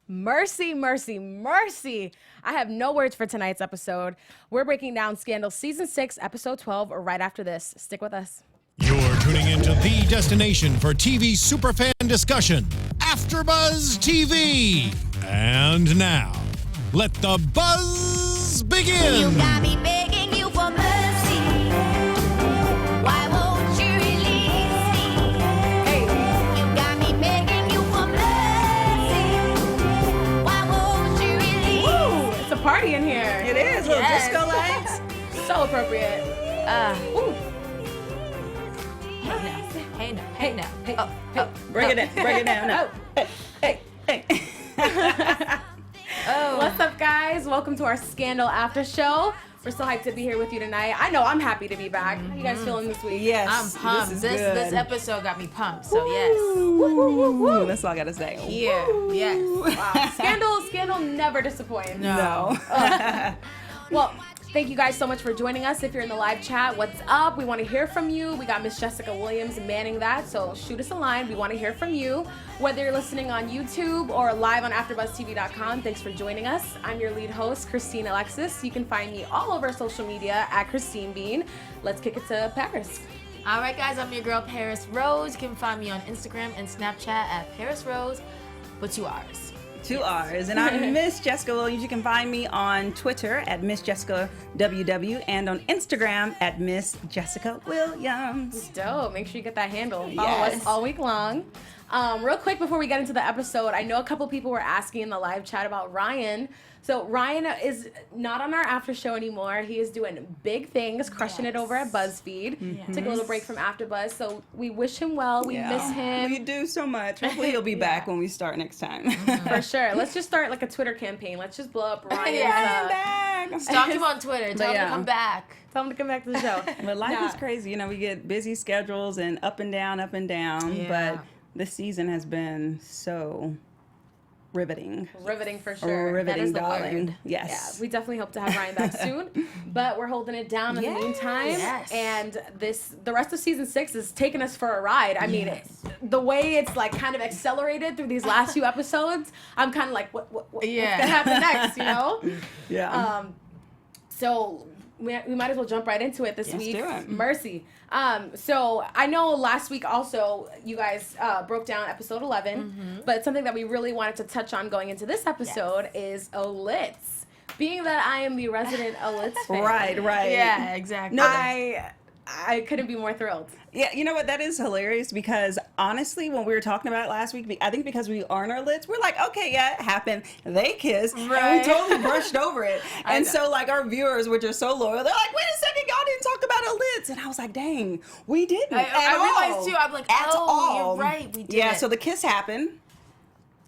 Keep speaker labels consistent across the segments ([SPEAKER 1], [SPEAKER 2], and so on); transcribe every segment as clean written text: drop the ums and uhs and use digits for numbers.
[SPEAKER 1] Mercy, mercy, mercy. I have no words for tonight's episode. We're breaking down Scandal Season 6, Episode 12, right after this. Stick with us.
[SPEAKER 2] You're tuning into the destination for TV superfan discussion, AFTERBUZZ TV. And now, let the buzz begin.
[SPEAKER 3] You got me begging you for mercy. Why won't you release me?
[SPEAKER 1] Hey,
[SPEAKER 3] You got me begging you for mercy. Why won't you release
[SPEAKER 1] woo, it's a party in here.
[SPEAKER 4] It is. Little
[SPEAKER 1] Yes.
[SPEAKER 4] disco lights.
[SPEAKER 1] So appropriate. Woo.
[SPEAKER 3] Hey now, hey now.
[SPEAKER 1] Hey,
[SPEAKER 3] Oh,
[SPEAKER 4] Bring it down. Now. Hey.
[SPEAKER 1] What's up, guys? Welcome to our Scandal After Show. We're so hyped to be here with you tonight. I know I'm happy to be back. How you guys feeling this week?
[SPEAKER 4] Yes.
[SPEAKER 5] I'm pumped.
[SPEAKER 4] This is
[SPEAKER 5] This
[SPEAKER 4] good.
[SPEAKER 5] episode got me pumped. So yes.
[SPEAKER 4] Ooh, that's all I gotta say.
[SPEAKER 5] Yeah. Yes.
[SPEAKER 1] Wow. Scandal never disappoints.
[SPEAKER 4] No.
[SPEAKER 1] Well, thank you guys so much for joining us. If you're in the live chat, what's up? We want to hear from you. We got Miss Jessica Williams manning that, so shoot us a line. We want to hear from you. Whether you're listening on YouTube or live on AfterBuzzTV.com, thanks for joining us. I'm your lead host, Christine Alexis. You can find me all over social media at Christine Bean. Let's kick it to Parris.
[SPEAKER 5] All right, guys. I'm your girl Parris Rose. You can find me on Instagram and Snapchat at Parris Rose, with 2 R's.
[SPEAKER 4] 2 R's. And I'm Miss Jessica Williams. You can find me on Twitter at Miss Jessica WW and on Instagram at Miss Jessica Williams.
[SPEAKER 1] Dope. Make sure you get that handle. Follow
[SPEAKER 4] Yes.
[SPEAKER 1] us all week long. Real quick before we get into the episode, I know a couple people were asking in the live chat about Ryan. So Ryan is not on our after show anymore. He is doing big things, crushing it over at BuzzFeed. Took a little break from AfterBuzz, so we wish him well. We miss him.
[SPEAKER 4] We do so much. Hopefully he'll be back when we start next time.
[SPEAKER 1] For sure. Let's just start like a Twitter campaign. Let's just blow up Ryan's.
[SPEAKER 4] I'm back.
[SPEAKER 5] Stalk him on Twitter. Tell him
[SPEAKER 4] yeah.
[SPEAKER 5] to come back.
[SPEAKER 1] Tell him to come back to the show.
[SPEAKER 4] But life
[SPEAKER 1] Nah.
[SPEAKER 4] is crazy. You know, we get busy schedules and up and down.
[SPEAKER 5] Yeah.
[SPEAKER 4] But this season has been so riveting.
[SPEAKER 1] Riveting for sure.
[SPEAKER 4] Riveting,
[SPEAKER 1] that is the
[SPEAKER 4] darling.
[SPEAKER 1] word.
[SPEAKER 4] Yes.
[SPEAKER 1] Yeah, we definitely hope to have Ryan back soon, but we're holding it down in the meantime.
[SPEAKER 5] Yes.
[SPEAKER 1] And the rest of season 6 is taking us for a ride. I mean, the way it's like kind of accelerated through these last few episodes, I'm kind of like, what's gonna happen next? You know?
[SPEAKER 4] Yeah.
[SPEAKER 1] So we might as well jump right into it this
[SPEAKER 4] Let's
[SPEAKER 1] week.
[SPEAKER 4] do it.
[SPEAKER 1] Mercy. So I know last week also you guys broke down episode 11, but something that we really wanted to touch on going into this episode is Olits. Being that I am the resident Olits fan,
[SPEAKER 4] Right.
[SPEAKER 5] Yeah, exactly.
[SPEAKER 4] No,
[SPEAKER 1] I couldn't be more thrilled.
[SPEAKER 4] Yeah, you know what? That is hilarious because honestly, when we were talking about it last week, I think because we are in our lids, we're like, okay, yeah, it happened. They kissed, and
[SPEAKER 5] Right.
[SPEAKER 4] we totally brushed over it. And
[SPEAKER 5] know.
[SPEAKER 4] so, like, our viewers, which are so loyal, they're like, wait a second, y'all didn't talk about our lids. And I was like, dang, we didn't.
[SPEAKER 5] I realized too. I'm like, you're right. We did.
[SPEAKER 4] Yeah, so the kiss happened.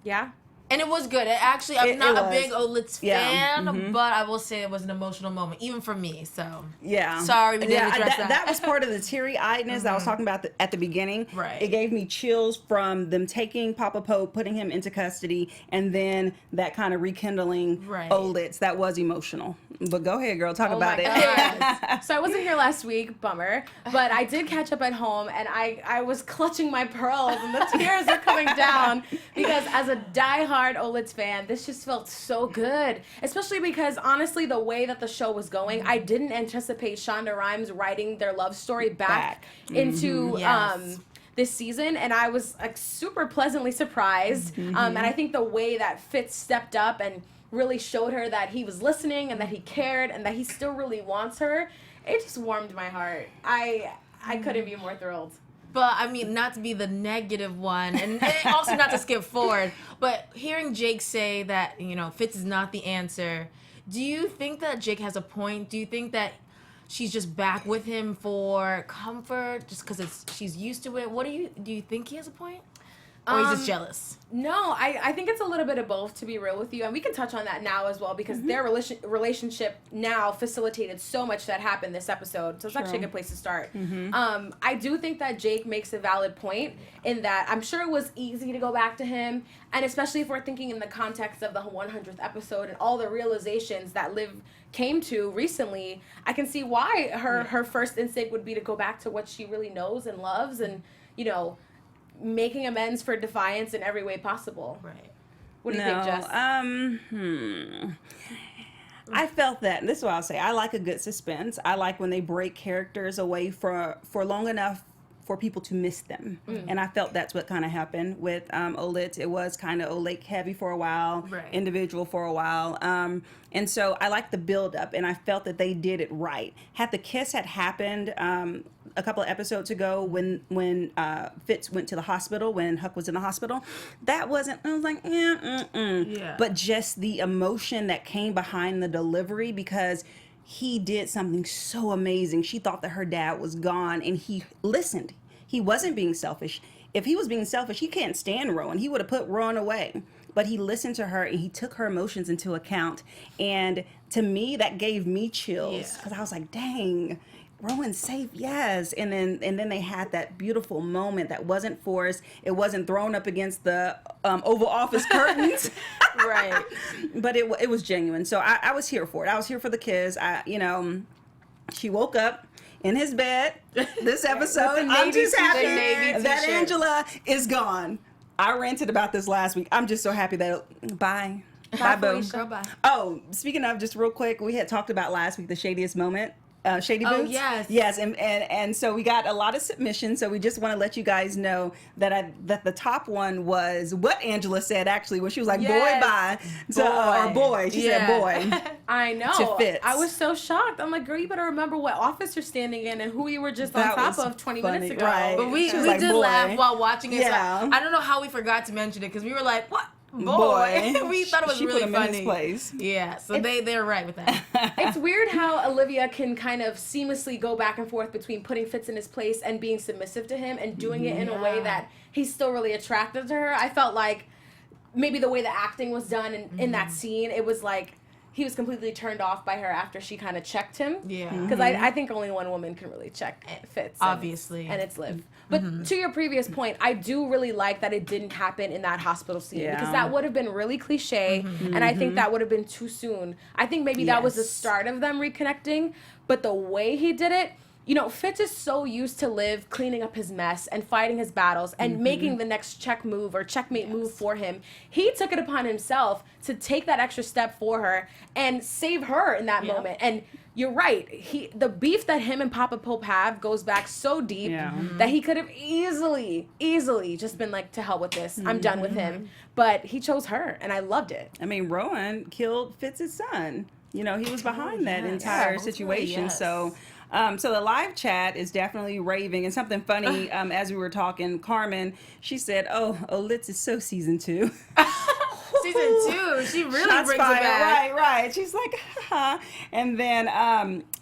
[SPEAKER 1] Yeah.
[SPEAKER 5] And it was good. It actually, I'm
[SPEAKER 4] It
[SPEAKER 5] not a
[SPEAKER 4] was.
[SPEAKER 5] big Olits
[SPEAKER 4] Yeah.
[SPEAKER 5] fan, but I will say it was an emotional moment, even for me. So
[SPEAKER 4] Yeah.
[SPEAKER 5] Sorry, we didn't address that.
[SPEAKER 4] That was part of the teary-eyedness that I was talking about at the beginning.
[SPEAKER 5] Right.
[SPEAKER 4] It gave me chills from them taking Papa Pope, putting him into custody, and then that kind of rekindling
[SPEAKER 5] Right.
[SPEAKER 4] Olits. That was emotional. But go ahead, girl. Talk
[SPEAKER 1] Oh
[SPEAKER 4] about
[SPEAKER 1] my
[SPEAKER 4] it.
[SPEAKER 1] God. So I wasn't here last week, bummer. But I did catch up at home, and I was clutching my pearls, and the tears are coming down because as a diehard Olits fan, this just felt so good. Especially because honestly, the way that the show was going, I didn't anticipate Shonda Rhimes writing their love story back into
[SPEAKER 5] Yes.
[SPEAKER 1] this season, and I was like super pleasantly surprised. And I think the way that Fitz stepped up and really showed her that he was listening and that he cared and that he still really wants her, it just warmed my heart. I couldn't be more thrilled.
[SPEAKER 5] But I mean, not to be the negative one, and also not to skip forward, but hearing Jake say that, you know, Fitz is not the answer, do you think that Jake has a point? Do you think that she's just back with him for comfort, just because she's used to it? What do you think he has a point? Or he's just jealous?
[SPEAKER 1] No, I think it's a little bit of both, to be real with you. And we can touch on that now as well, because their relationship now facilitated so much that happened this episode. So it's actually a good place to start. I do think that Jake makes a valid point in that I'm sure it was easy to go back to him. And especially if we're thinking in the context of the 100th episode and all the realizations that Liv came to recently, I can see why her first instinct would be to go back to what she really knows and loves and, you know, making amends for defiance in every way possible.
[SPEAKER 5] Right.
[SPEAKER 1] What do you think, Jess?
[SPEAKER 4] I felt that, and this is what I'll say. I like a good suspense. I like when they break characters away for long enough for people to miss them. And I felt that's what kind of happened with Olit. It was kind of Olit heavy for a while,
[SPEAKER 5] Right.
[SPEAKER 4] individual for a while. And so I like the build up, and I felt that they did it right. Had the kiss had happened a couple of episodes ago when Fitz went to the hospital, when Huck was in the hospital, that wasn't, I was like,
[SPEAKER 5] Yeah.
[SPEAKER 4] But just the emotion that came behind the delivery, because he did something so amazing. She thought that her dad was gone, and he listened. He wasn't being selfish. If he was being selfish, he can't stand Rowan. He would have put Rowan away. But he listened to her, and he took her emotions into account. And to me, that gave me chills, because I was like, dang, Rowan's safe, yes. And then they had that beautiful moment that wasn't forced. It wasn't thrown up against the Oval Office curtains.
[SPEAKER 5] Right.
[SPEAKER 4] But it was genuine. So I was here for it. I was here for the kids. She woke up in his bed this episode. I'm just happy that Angela is gone. I ranted about this last week. I'm just so happy that bye. Bye, boo.
[SPEAKER 5] Girl, bye.
[SPEAKER 4] Oh, speaking of, just real quick, we had talked about last week the shadiest moment. Shady Boots.
[SPEAKER 5] Oh, yes.
[SPEAKER 4] Yes, and so we got a lot of submissions. So we just want to let you guys know that the top one was what Angela said actually when she was like,
[SPEAKER 1] Yes.
[SPEAKER 4] boy, bye. So, or boy. She said boy.
[SPEAKER 1] I know.
[SPEAKER 4] To Fitz.
[SPEAKER 1] I was so shocked. I'm like, girl, you better remember what office you're standing in and who you were just
[SPEAKER 4] That
[SPEAKER 1] on top
[SPEAKER 4] was
[SPEAKER 1] of 20
[SPEAKER 4] funny,
[SPEAKER 1] minutes ago.
[SPEAKER 4] right.
[SPEAKER 5] But we
[SPEAKER 4] She was
[SPEAKER 5] did
[SPEAKER 4] like, boy.
[SPEAKER 5] laugh while watching it.
[SPEAKER 4] Yeah.
[SPEAKER 5] So I don't know how we forgot to mention it, because we were like, what?
[SPEAKER 4] Boy.
[SPEAKER 5] We thought it was
[SPEAKER 4] She
[SPEAKER 5] really
[SPEAKER 4] put him in
[SPEAKER 5] funny.
[SPEAKER 4] his place.
[SPEAKER 5] Yeah, so they're right with that.
[SPEAKER 1] It's weird how Olivia can kind of seamlessly go back and forth between putting Fitz in his place and being submissive to him and doing it in a way that he's still really attracted to her. I felt like maybe the way the acting was done in that scene, it was like he was completely turned off by her after she kind of checked him.
[SPEAKER 5] Yeah.
[SPEAKER 1] Because I think only one woman can really check Fitz.
[SPEAKER 5] Obviously.
[SPEAKER 1] And it's Liv. But to your previous point, I do really like that it didn't happen in that hospital scene.
[SPEAKER 4] Yeah.
[SPEAKER 1] Because that would have been really cliche. And I think that would have been too soon. I think maybe that was the
[SPEAKER 4] Yes.
[SPEAKER 1] start of them reconnecting. But the way he did it, Fitz is so used to Liv cleaning up his mess and fighting his battles and making the next check move or checkmate move for him. He took it upon himself to take that extra step for her and save her in that moment. And you're right. The beef that him and Papa Pope have goes back so deep that he could have easily just been like, to hell with this. I'm done with him. But he chose her, and I loved it.
[SPEAKER 4] I mean, Rowan killed Fitz's son. He was behind that entire
[SPEAKER 5] hopefully,
[SPEAKER 4] situation.
[SPEAKER 5] yes.
[SPEAKER 4] So the live chat is definitely raving. And something funny, as we were talking, Carmen, she said, oh, Litz is so season 2.
[SPEAKER 5] Season 2, she really
[SPEAKER 4] Shots
[SPEAKER 5] brings
[SPEAKER 4] fired.
[SPEAKER 5] it back.
[SPEAKER 4] Right. She's like, haha. And then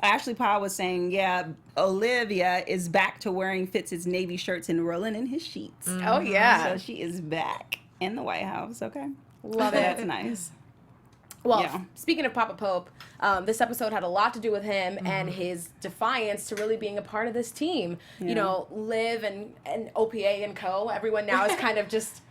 [SPEAKER 4] Ashley Powell was saying, yeah, Olivia is back to wearing Fitz's navy shirts and rolling in his sheets.
[SPEAKER 1] Oh, yeah.
[SPEAKER 4] So she is back in the White House. Okay.
[SPEAKER 1] Love
[SPEAKER 4] So
[SPEAKER 1] it.
[SPEAKER 4] that's nice.
[SPEAKER 1] Well,
[SPEAKER 4] Yeah.
[SPEAKER 1] speaking of Papa Pope, this episode had a lot to do with him and his defiance to really being a part of this team. Liv and OPA and co. Everyone now is kind of just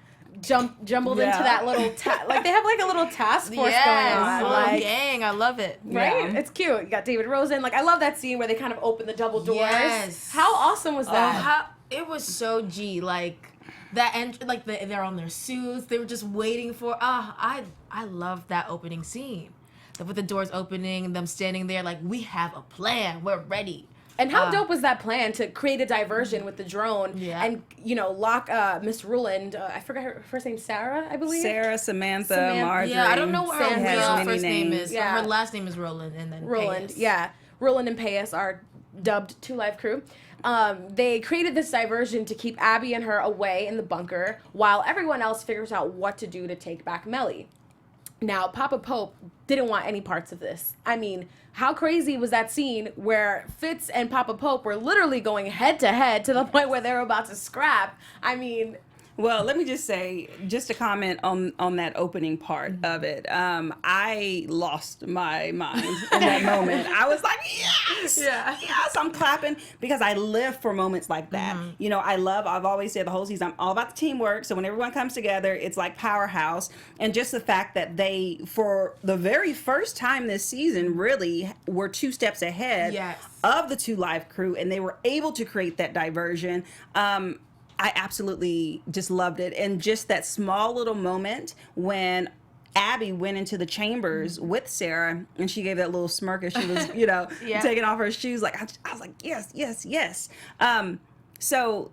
[SPEAKER 1] jumbled into that little like they have like a little task force going on.
[SPEAKER 5] Full
[SPEAKER 1] Like,
[SPEAKER 5] gang, I love it.
[SPEAKER 1] right?
[SPEAKER 4] Yeah.
[SPEAKER 1] It's cute. You got David Rosen. Like, I love that scene where they kind of open the double doors.
[SPEAKER 5] Yes.
[SPEAKER 1] How awesome was that?
[SPEAKER 5] It was so G. Like that, they're on their suits. They were just waiting for. I love that opening scene. With the doors opening and them standing there, like, we have a plan. We're ready.
[SPEAKER 1] And how dope was that plan to create a diversion with the drone and, lock Miss Ruland, I forgot her first name, Sarah, I believe?
[SPEAKER 4] Sarah, Samantha, Marjorie.
[SPEAKER 5] Yeah, I don't know what her
[SPEAKER 1] Sam has
[SPEAKER 5] real
[SPEAKER 4] many
[SPEAKER 5] first name
[SPEAKER 4] names.
[SPEAKER 5] is.
[SPEAKER 1] Yeah.
[SPEAKER 5] Her last name is Roland, and then
[SPEAKER 1] Roland,
[SPEAKER 5] Payas.
[SPEAKER 1] yeah. Roland and Payas are dubbed Two Live Crew. They created this diversion to keep Abby and her away in the bunker while everyone else figures out what to do to take back Mellie. Now, Papa Pope didn't want any parts of this. I mean, how crazy was that scene where Fitz and Papa Pope were literally going head to head to the point where they were about to scrap? I mean...
[SPEAKER 4] Well, let me just say, just to comment on that opening part of it, I lost my mind in that moment. I was like, yes, yes, I'm clapping because I live for moments like that. I've always said the whole season, I'm all about the teamwork. So when everyone comes together, it's like powerhouse. And just the fact that they, for the very first time this season, really were 2 steps ahead
[SPEAKER 5] Yes.
[SPEAKER 4] of the Two Live Crew, and they were able to create that diversion. I absolutely just loved it. And just that small little moment when Abby went into the chambers with Sarah and she gave that little smirk as she was, taking off her shoes. Like, I was like, yes, yes, yes. So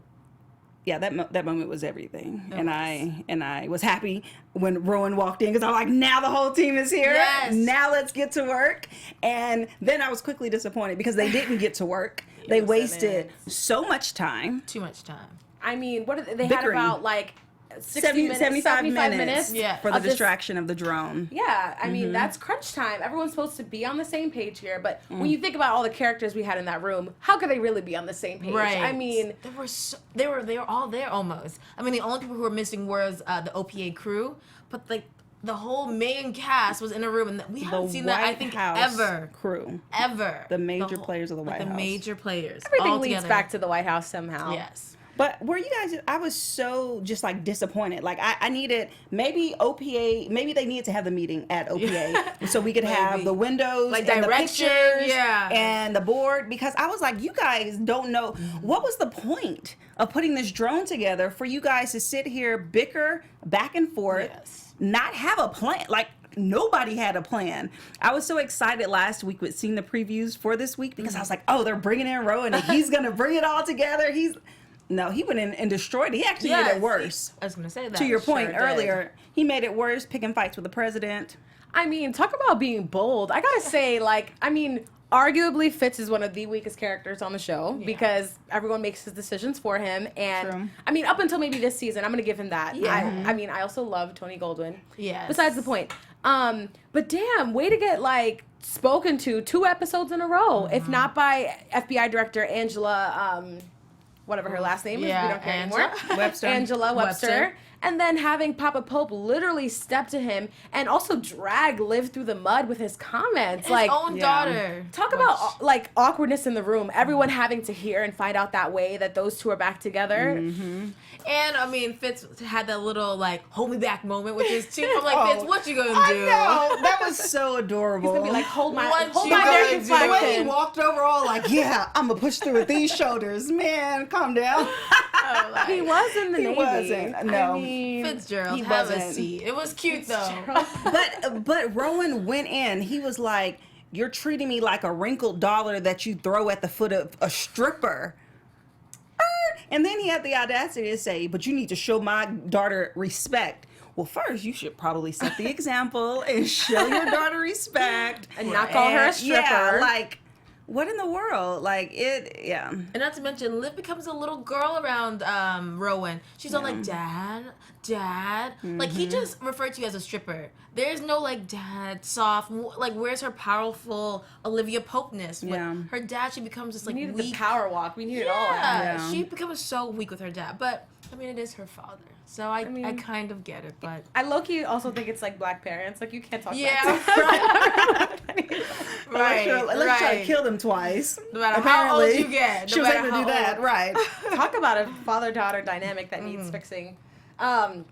[SPEAKER 4] yeah, that moment was everything. And I was happy when Rowan walked in because I was like, now the whole team is here.
[SPEAKER 5] Yes.
[SPEAKER 4] Now let's get to work. And then I was quickly disappointed because they didn't get to work. They wasted so much time.
[SPEAKER 5] Too much time.
[SPEAKER 1] I mean, what did they
[SPEAKER 4] Bickering.
[SPEAKER 1] had about like 75 minutes
[SPEAKER 5] Yeah.
[SPEAKER 4] for the
[SPEAKER 1] of this-
[SPEAKER 4] distraction of the drone.
[SPEAKER 1] Yeah, I mean, that's crunch time. Everyone's supposed to be on the same page here, but when you think about all the characters we had in that room, how could they really be on the same page?
[SPEAKER 5] Right.
[SPEAKER 1] I mean,
[SPEAKER 5] they were all there almost. I mean, the only people who were missing was the OPA crew, but the whole main cast was in a room, and we haven't seen that, I think, ever.
[SPEAKER 4] Crew.
[SPEAKER 5] Ever.
[SPEAKER 4] The major players of the White
[SPEAKER 5] The
[SPEAKER 4] House.
[SPEAKER 5] major players.
[SPEAKER 1] everything
[SPEAKER 5] all
[SPEAKER 1] leads
[SPEAKER 5] together.
[SPEAKER 1] back to the White House somehow.
[SPEAKER 5] Yes.
[SPEAKER 4] But were you guys, I was so just like disappointed. Like I needed, maybe OPA, maybe they needed to have the meeting at OPA so we could have
[SPEAKER 5] Maybe.
[SPEAKER 4] the windows
[SPEAKER 5] Like
[SPEAKER 4] and the
[SPEAKER 5] direction,
[SPEAKER 4] pictures
[SPEAKER 5] yeah.
[SPEAKER 4] and the board, because I was like, you guys don't know, what was the point of putting this drone together for you guys to sit here, bicker back and forth,
[SPEAKER 5] Yes.
[SPEAKER 4] not have a plan? Like, nobody had a plan. I was so excited last week with seeing the previews for this week because I was like, oh, they're bringing in Rowan and he's going to bring it all together. No, he went in and destroyed it. He actually made it worse.
[SPEAKER 5] I was going to say that.
[SPEAKER 4] To your point
[SPEAKER 1] Sure did.
[SPEAKER 4] earlier, he made it worse, picking fights with the president.
[SPEAKER 1] I mean, talk about being bold. I gotta say, arguably Fitz is one of the weakest characters on the show because everyone makes his decisions for him. And
[SPEAKER 4] True.
[SPEAKER 1] I mean, up until maybe this season, I'm gonna give him that.
[SPEAKER 5] Yeah.
[SPEAKER 1] I mean, I also love Tony Goldwyn.
[SPEAKER 5] Yes.
[SPEAKER 1] Besides the point. But damn, way to get spoken to 2 episodes in a row, if not by FBI Director Angela, whatever her last name is, we don't care anymore.
[SPEAKER 4] Webster.
[SPEAKER 1] Angela Webster.
[SPEAKER 5] Webster.
[SPEAKER 1] And then having Papa Pope literally step to him and also drag Liv through the mud with his comments.
[SPEAKER 5] His own daughter.
[SPEAKER 1] Talk about awkwardness in the room. Everyone having to hear and find out that way that those two are back together.
[SPEAKER 5] And I mean, Fitz had that little hold me back moment, which is too. I'm like, Fitz, what you gonna do?
[SPEAKER 4] I know. That was so adorable.
[SPEAKER 1] He's gonna be like, hold my
[SPEAKER 5] What you
[SPEAKER 1] bear
[SPEAKER 5] gonna
[SPEAKER 1] can
[SPEAKER 5] do?
[SPEAKER 1] fly
[SPEAKER 4] the way he
[SPEAKER 1] pin.
[SPEAKER 4] walked over all like, yeah, I'm going to push through with these shoulders. Man, calm down.
[SPEAKER 1] He was in the
[SPEAKER 4] He
[SPEAKER 1] Navy.
[SPEAKER 4] wasn't. No.
[SPEAKER 1] I mean,
[SPEAKER 5] Fitzgerald,
[SPEAKER 4] He
[SPEAKER 5] have a
[SPEAKER 4] wasn't.
[SPEAKER 5] seat. It was cute though.
[SPEAKER 4] But Rowan went in. He was like, you're treating me like a wrinkled dollar that you throw at the foot of a stripper. And then he had the audacity to say, but you need to show my daughter respect. Well, first, you should probably set the example and show your daughter respect.
[SPEAKER 1] And not call her a stripper.
[SPEAKER 4] Yeah, what in the world? Yeah.
[SPEAKER 5] And not to mention, Liv becomes a little girl around Rowan. She's all like, Dad. He just referred to you as a stripper. There's no Dad, soft. Where's her powerful Olivia Popeness?
[SPEAKER 4] Yeah.
[SPEAKER 5] With her dad, she becomes just
[SPEAKER 1] we needed
[SPEAKER 5] weak.
[SPEAKER 1] the power walk. We needed all
[SPEAKER 5] Yeah.
[SPEAKER 1] that.
[SPEAKER 5] She becomes so weak with her dad. But I mean, it is her father, so I kind of get it. But
[SPEAKER 1] I low-key also think it's black parents. You can't talk
[SPEAKER 5] yeah, right,
[SPEAKER 4] Let's try to kill them twice.
[SPEAKER 5] No matter how old you get,
[SPEAKER 4] She
[SPEAKER 5] no
[SPEAKER 4] was
[SPEAKER 5] matter
[SPEAKER 4] able to
[SPEAKER 5] how
[SPEAKER 4] do that,
[SPEAKER 5] old.
[SPEAKER 4] right.
[SPEAKER 1] Talk about a father-daughter dynamic that needs fixing. So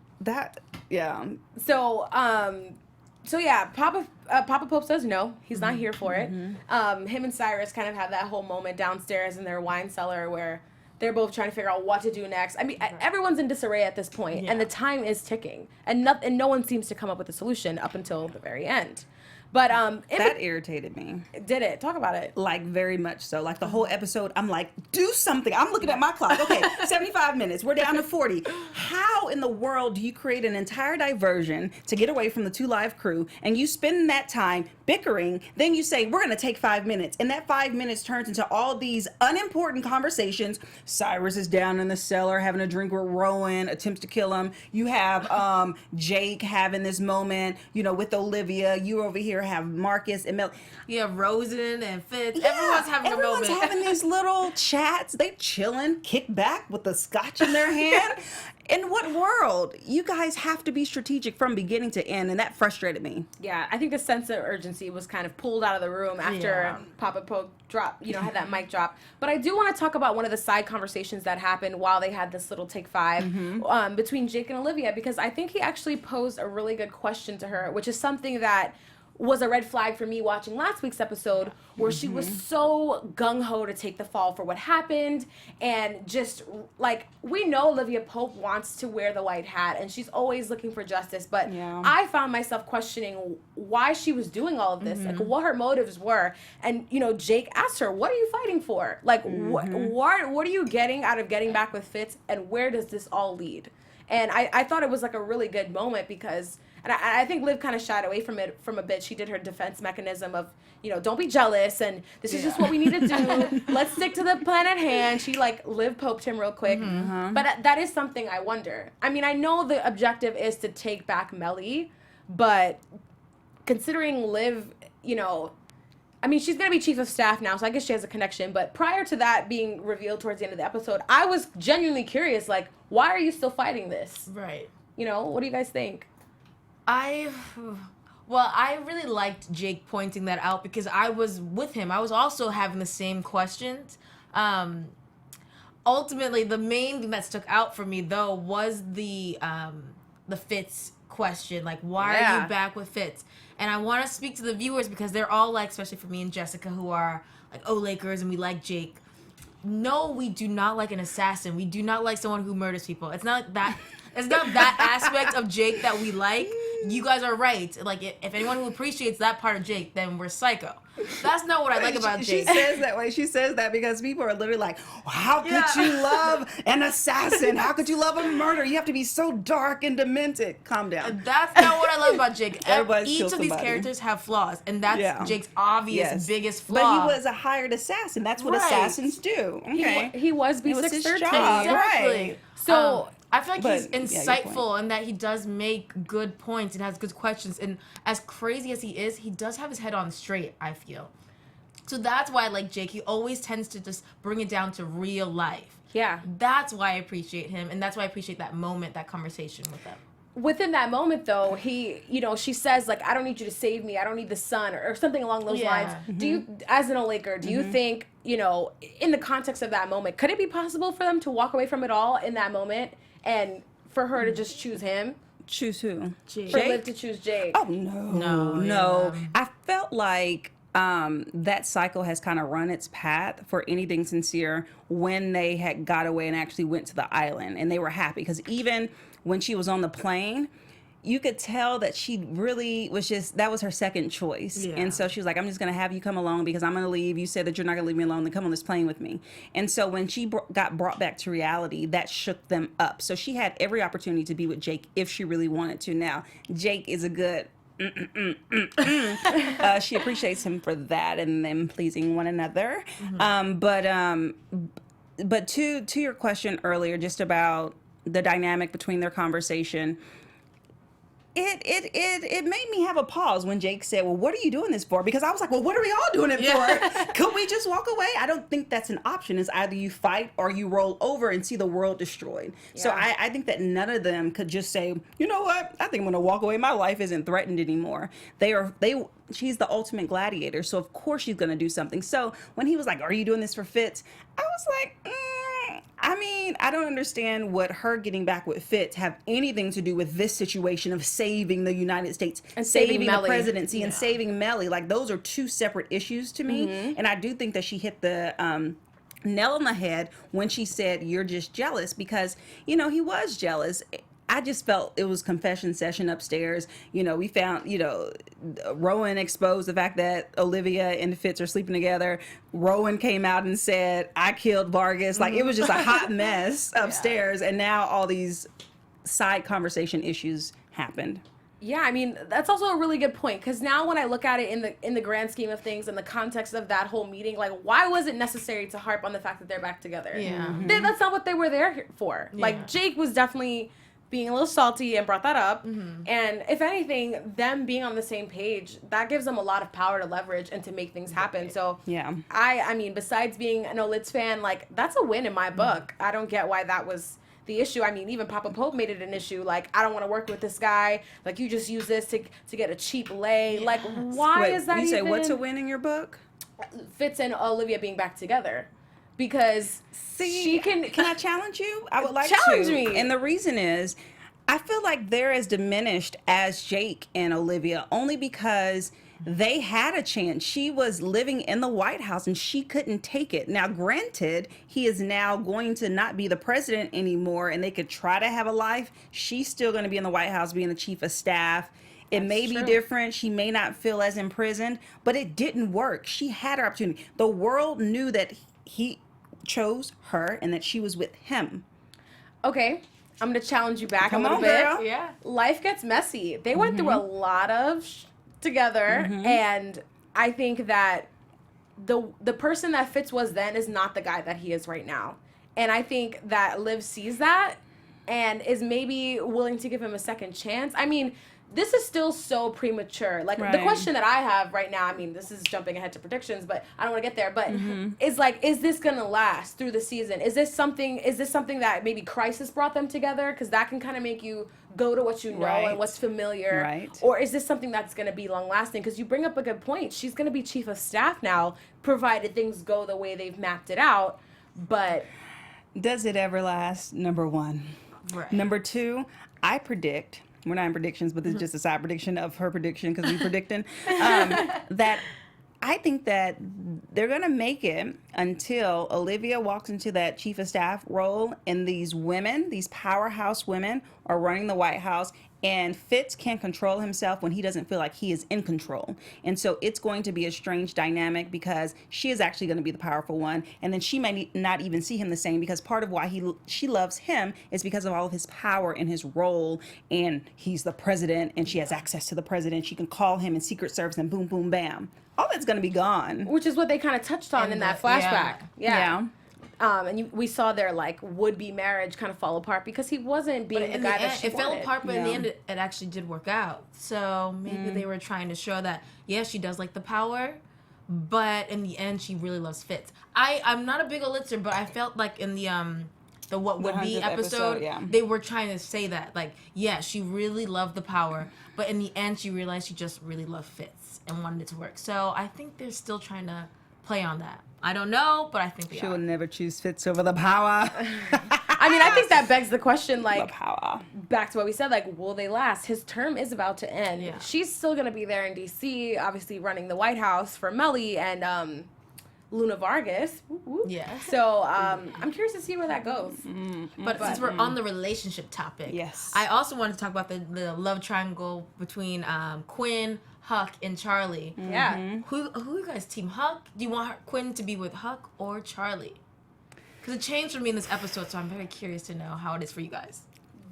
[SPEAKER 1] yeah, Papa Pope says no. He's not here for it. Him and Cyrus kind of have that whole moment downstairs in their wine cellar where they're both trying to figure out what to do next. I mean, everyone's in disarray at this point, and the time is ticking, and no one seems to come up with a solution up until the very end. But
[SPEAKER 4] That irritated me.
[SPEAKER 1] did it? Talk about it.
[SPEAKER 4] Very much so. The whole episode, I'm like, do something. I'm looking at my clock. Okay, 75 minutes. We're down to 40. How in the world do you create an entire diversion to get away from the 2 Live crew, and you spend that time bickering, then you say, we're going to take 5 minutes, and that 5 minutes turns into all these unimportant conversations. Cyrus is down in the cellar having a drink with Rowan, attempts to kill him. You have Jake having this moment, with Olivia. You over here have Marcus and Mellie.
[SPEAKER 5] You have Rosen and Fitz.
[SPEAKER 4] Yeah,
[SPEAKER 5] Everyone's having a moment.
[SPEAKER 4] Everyone's having these little chats. They chilling, kick back with the scotch in their hand. In what world? You guys have to be strategic from beginning to end, and that frustrated me.
[SPEAKER 1] Yeah, I think the sense of urgency was kind of pulled out of the room after Papa Pope dropped, had that mic drop. But I do want to talk about one of the side conversations that happened while they had this little take 5 between Jake and Olivia, because I think he actually posed a really good question to her, which is something that was a red flag for me watching last week's episode, where she was so gung-ho to take the fall for what happened, and just, like, we know Olivia Pope wants to wear the white hat, and she's always looking for justice, but I found myself questioning why she was doing all of this, like, what her motives were, and, you know, Jake asked her, what are you fighting for? Like, what are you getting out of getting back with Fitz, and where does this all lead? And I thought it was, like, a really good moment, because... And I think Liv kind of shied away from it from a bit. She did her defense mechanism of, you know, don't be jealous, and this is just what we need to do. Let's stick to the plan at hand. She, like, Liv poked him real quick. But that is something I wonder. I mean, I know the objective is to take back Mellie, but considering Liv, you know, I mean, she's going to be chief of staff now, so I guess she has a connection. But prior to that being revealed towards the end of the episode, I was genuinely curious, like, why are you still fighting this?
[SPEAKER 5] Right.
[SPEAKER 1] You know, what do you guys think?
[SPEAKER 5] I really liked Jake pointing that out, because I was with him. I was also having the same questions. Ultimately, the main thing that stuck out for me, though, was the Fitz question. Like, why are you back with Fitz? And I want to speak to the viewers, because they're all like, especially for me and Jessica, who are like Lakers, and we like Jake. No, we do not like an assassin. We do not like someone who murders people. It's not that. It's not that aspect of Jake that we like. You guys are right. Like, if anyone who appreciates that part of Jake, then we're psycho. That's not what I like about Jake.
[SPEAKER 4] She says that way. She says that because people are literally like, how could you love an assassin? How could you love a murderer? You have to be so dark and demented. Calm down.
[SPEAKER 5] That's not what I love about Jake.
[SPEAKER 4] Everybody's
[SPEAKER 5] Each
[SPEAKER 4] killed
[SPEAKER 5] of these
[SPEAKER 4] somebody.
[SPEAKER 5] characters have flaws, and that's Jake's obvious biggest flaw.
[SPEAKER 4] But he was a hired assassin. That's what assassins do. Okay.
[SPEAKER 1] He was
[SPEAKER 4] It was his
[SPEAKER 1] B613.
[SPEAKER 4] job.
[SPEAKER 5] Exactly.
[SPEAKER 4] Right.
[SPEAKER 1] So
[SPEAKER 5] I feel like
[SPEAKER 4] But,
[SPEAKER 5] he's
[SPEAKER 4] yeah, good
[SPEAKER 5] insightful,
[SPEAKER 4] point.
[SPEAKER 5] and that he does make good points and has good questions. And as crazy as he does have his head on straight, I feel. So that's why I like Jake. He always tends to just bring it down to real life.
[SPEAKER 1] Yeah.
[SPEAKER 5] That's why I appreciate him, and that's why I appreciate that moment, that conversation with him.
[SPEAKER 1] Within that moment, though, he, you know, she says, like, I don't need you to save me. I don't need the sun, or something along those lines. Do you, as an Laker, do you think, you know, in the context of that moment, could it be possible for them to walk away from it all in that moment, and for her to just choose him?
[SPEAKER 4] Choose who?
[SPEAKER 5] Jake.
[SPEAKER 1] For Liv to choose Jake?
[SPEAKER 4] Oh, no. I felt like that cycle has kind of run its path for anything sincere when they had got away and actually went to the island, and they were happy, because even when she was on the plane, you could tell that she really was that was her second choice.
[SPEAKER 5] Yeah.
[SPEAKER 4] And so she was like, I'm just going to have you come along because I'm going to leave. You said that you're not going to leave me alone. Then come on this plane with me. And so when she got brought back to reality, that shook them up. So she had every opportunity to be with Jake if she really wanted to. Now, Jake is a good... she appreciates him for that and them pleasing one another. But to your question earlier, just about the dynamic between their conversation, it made me have a pause when Jake said, well, what are you doing this for? Because I was like, well, what are we all doing it for? Could we just walk away? I don't think that's an option. It's either you fight or you roll over and see the world destroyed. Yeah. So I think that none of them could just say, you know what? I think I'm going to walk away. My life isn't threatened anymore. She's the ultimate gladiator. So of course she's going to do something. So when he was like, are you doing this for Fitz? I was like, I mean, I don't understand what her getting back with Fitz have anything to do with this situation of saving the United States and saving the
[SPEAKER 1] Mellie.
[SPEAKER 4] presidency and saving Mellie. Like, those are two separate issues to me. And I do think that she hit the nail on the head when she said, you're just jealous, because, you know, he was jealous. I just felt it was confession session upstairs. You know, we found, you know, Rowan exposed the fact that Olivia and Fitz are sleeping together. Rowan came out and said, I killed Vargas. Like, it was just a hot mess upstairs. And now all these side conversation issues happened.
[SPEAKER 1] Yeah, I mean, that's also a really good point, because now when I look at it in the grand scheme of things, in the context of that whole meeting, like, why was it necessary to harp on the fact that they're back together?
[SPEAKER 5] Yeah.
[SPEAKER 1] That's not what they were there for.
[SPEAKER 5] Yeah.
[SPEAKER 1] Like, Jake was definitely being a little salty and brought that up. And if anything, them being on the same page, that gives them a lot of power to leverage and to make things happen. So
[SPEAKER 4] yeah,
[SPEAKER 1] I mean, besides being an Olitz fan, like, that's a win in my book. I don't get why that was the issue. I mean, even Papa Pope made it an issue. Like, I don't want to work with this guy. Like, you just use this to get a cheap lay. Yes. Like, why is that?
[SPEAKER 4] You say what's a win in your book?
[SPEAKER 1] Fitz and Olivia being back together. Because she can
[SPEAKER 4] I challenge you? I would like
[SPEAKER 1] challenge
[SPEAKER 4] to.
[SPEAKER 1] me.
[SPEAKER 4] And the reason is, I feel like they're as diminished as Jake and Olivia, only because They had a chance. She was living in the White House and she couldn't take it. Now, granted, he is now going to not be the president anymore and they could try to have a life. She's still going to be in the White House being the chief of staff. It may be different. She may not feel as imprisoned, but it didn't work. She had her opportunity. The world knew that he chose her and that she was with him.
[SPEAKER 1] Okay. I'm going to challenge you back
[SPEAKER 4] Come
[SPEAKER 1] a little
[SPEAKER 4] on,
[SPEAKER 1] bit.
[SPEAKER 4] girl.
[SPEAKER 5] Yeah.
[SPEAKER 1] Life gets messy. They went through a lot of together, and I think that the person that Fitz was then is not the guy that he is right now. And I think that Liv sees that and is maybe willing to give him a second chance. I mean, this is still so premature. Like, the question that I have right now, I mean, this is jumping ahead to predictions, but I don't want to get there, but is like, is this going to last through the season? Is this something that maybe crisis brought them together? Because that can kind of make you go to what you know and what's familiar.
[SPEAKER 4] Right.
[SPEAKER 1] Or is this something that's going to be long lasting? Because you bring up a good point. She's going to be chief of staff now, provided things go the way they've mapped it out. But
[SPEAKER 4] does it ever last? Number one.
[SPEAKER 5] Right.
[SPEAKER 4] Number two, I predict, we're not in predictions, but this is just a side prediction of her prediction because we're predicting, that I think that they're going to make it until Olivia walks into that chief of staff role and these women, these powerhouse women, are running the White House, and Fitz can't control himself when he doesn't feel like he is in control. And so it's going to be a strange dynamic because she is actually going to be the powerful one, and then she may not even see him the same because part of why she loves him is because of all of his power and his role, and he's the president and she has access to the president. She can call him in Secret Service and boom, boom, bam. All that's going to be gone.
[SPEAKER 1] which is what they kind of touched on in that flashback. Yeah. And we saw their like would-be marriage kind of fall apart because he wasn't being the guy that she
[SPEAKER 5] it fell
[SPEAKER 1] wanted.
[SPEAKER 5] apart, but in the end, it actually did work out. So maybe they were trying to show that she does like the power, but in the end, she really loves Fitz. I'm not a big Olitzer, but I felt like in the what would be
[SPEAKER 4] 100th
[SPEAKER 5] episode, they were trying to say that like she really loved the power, but in the end, she realized she just really loved Fitz and wanted it to work. So I think they're still trying to play on that. I don't know, but I think
[SPEAKER 4] She will never choose Fitz over the power.
[SPEAKER 1] I mean, I think that begs the question, like,
[SPEAKER 4] The power.
[SPEAKER 1] back to what we said, like, will they last? His term is about to end.
[SPEAKER 5] Yeah.
[SPEAKER 1] She's still going to be there in D.C., obviously running the White House for Mellie and Luna Vargas. Whoop, whoop.
[SPEAKER 5] Yeah.
[SPEAKER 1] So I'm curious to see where that goes.
[SPEAKER 5] But since we're on the relationship topic,
[SPEAKER 4] Yes.
[SPEAKER 5] I also wanted to talk about the love triangle between Quinn, Huck, and Charlie.
[SPEAKER 1] Yeah.
[SPEAKER 5] Who you guys team? Huck? Do you want Quinn to be with Huck or Charlie? Because it changed for me in this episode, so I'm very curious to know how it is for you guys.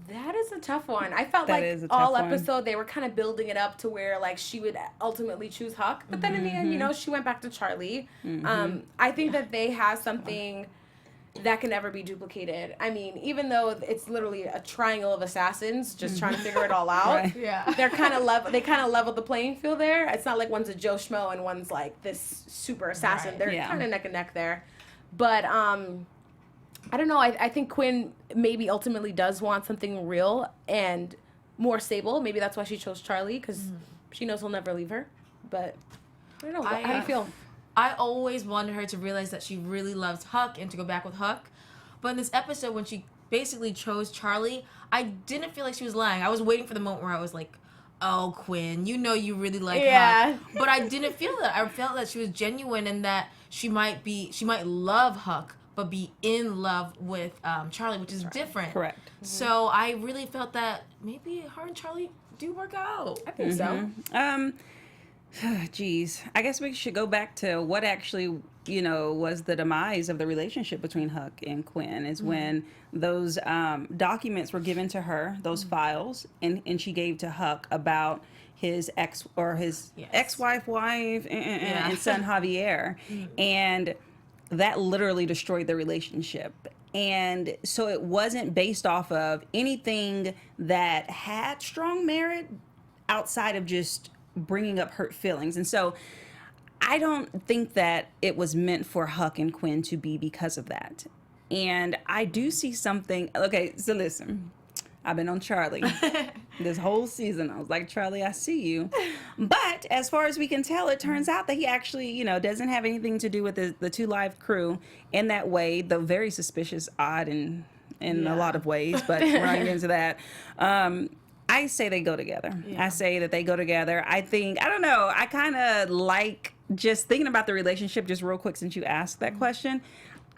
[SPEAKER 1] That is a tough one. I felt
[SPEAKER 4] That
[SPEAKER 1] like
[SPEAKER 4] is a tough
[SPEAKER 1] all
[SPEAKER 4] one.
[SPEAKER 1] episode they were kind of building it up to where like she would ultimately choose Huck, but then in the end, you know, she went back to Charlie. I think that they have something that can never be duplicated. I mean, even though it's literally a triangle of assassins just trying to figure it all out,
[SPEAKER 4] Right.
[SPEAKER 5] Yeah.
[SPEAKER 1] they're kind of they kind of leveled the playing field there. It's not like one's a Joe Schmo and one's like this super assassin.
[SPEAKER 5] Right.
[SPEAKER 1] They're
[SPEAKER 4] Yeah.
[SPEAKER 1] kind of neck and neck there, but I don't know. I think Quinn maybe ultimately does want something real and more stable. Maybe that's why she chose Charlie, because she knows he'll never leave her. But I don't know. How do you feel?
[SPEAKER 5] I always wanted her to realize that she really loves Huck and to go back with Huck. But in this episode, when she basically chose Charlie, I didn't feel like she was lying. I was waiting for the moment where I was like, oh, Quinn, you know you really like Huck. But I didn't feel that. I felt that she was genuine and that she might love Huck, but be in love with Charlie, which is different.
[SPEAKER 4] Correct.
[SPEAKER 5] So I really felt that maybe her and Charlie do work out.
[SPEAKER 1] I think so.
[SPEAKER 4] Geez, I guess we should go back to what actually, was the demise of the relationship between Huck and Quinn is when those documents were given to her, those files, and she gave to Huck about his ex-wife, and son Javier. And that literally destroyed the relationship. And so it wasn't based off of anything that had strong merit outside of just bringing up hurt feelings. And so I don't think that it was meant for Huck and Quinn to be because of that. And I do see something. Okay, so listen, I've been on Charlie this whole season. I was like, Charlie, I see you. But as far as we can tell, it turns out that he actually, doesn't have anything to do with the Two Live crew in that way, though very suspicious, odd, and in a lot of ways, but we're not getting into that. I say they go together.
[SPEAKER 5] Yeah.
[SPEAKER 4] I say that they go together. I think, I don't know, I kind of like just thinking about the relationship just real quick since you asked that question.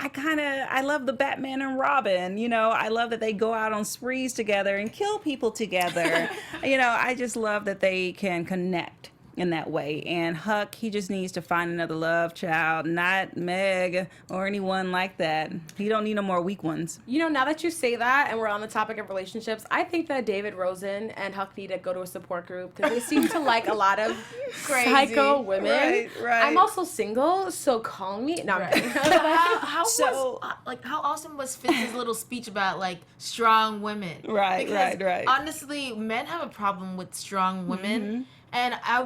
[SPEAKER 4] I love the Batman and Robin. You know, I love that they go out on sprees together and kill people together. You know, I just love that they can connect in that way. And Huck, he just needs to find another love child, not Meg or anyone like that. He don't need no more weak ones.
[SPEAKER 1] You know, now that you say that and we're on the topic of relationships, I think that David Rosen and Huck need to go to a support group because they seem to like a lot of psycho women.
[SPEAKER 4] Right.
[SPEAKER 1] I'm also single, so call me. No, I'm kidding.
[SPEAKER 5] How
[SPEAKER 4] So-
[SPEAKER 5] how awesome was Fitz's little speech about like strong women?
[SPEAKER 4] Right,
[SPEAKER 5] Because
[SPEAKER 4] right.
[SPEAKER 5] honestly, men have a problem with strong women, and I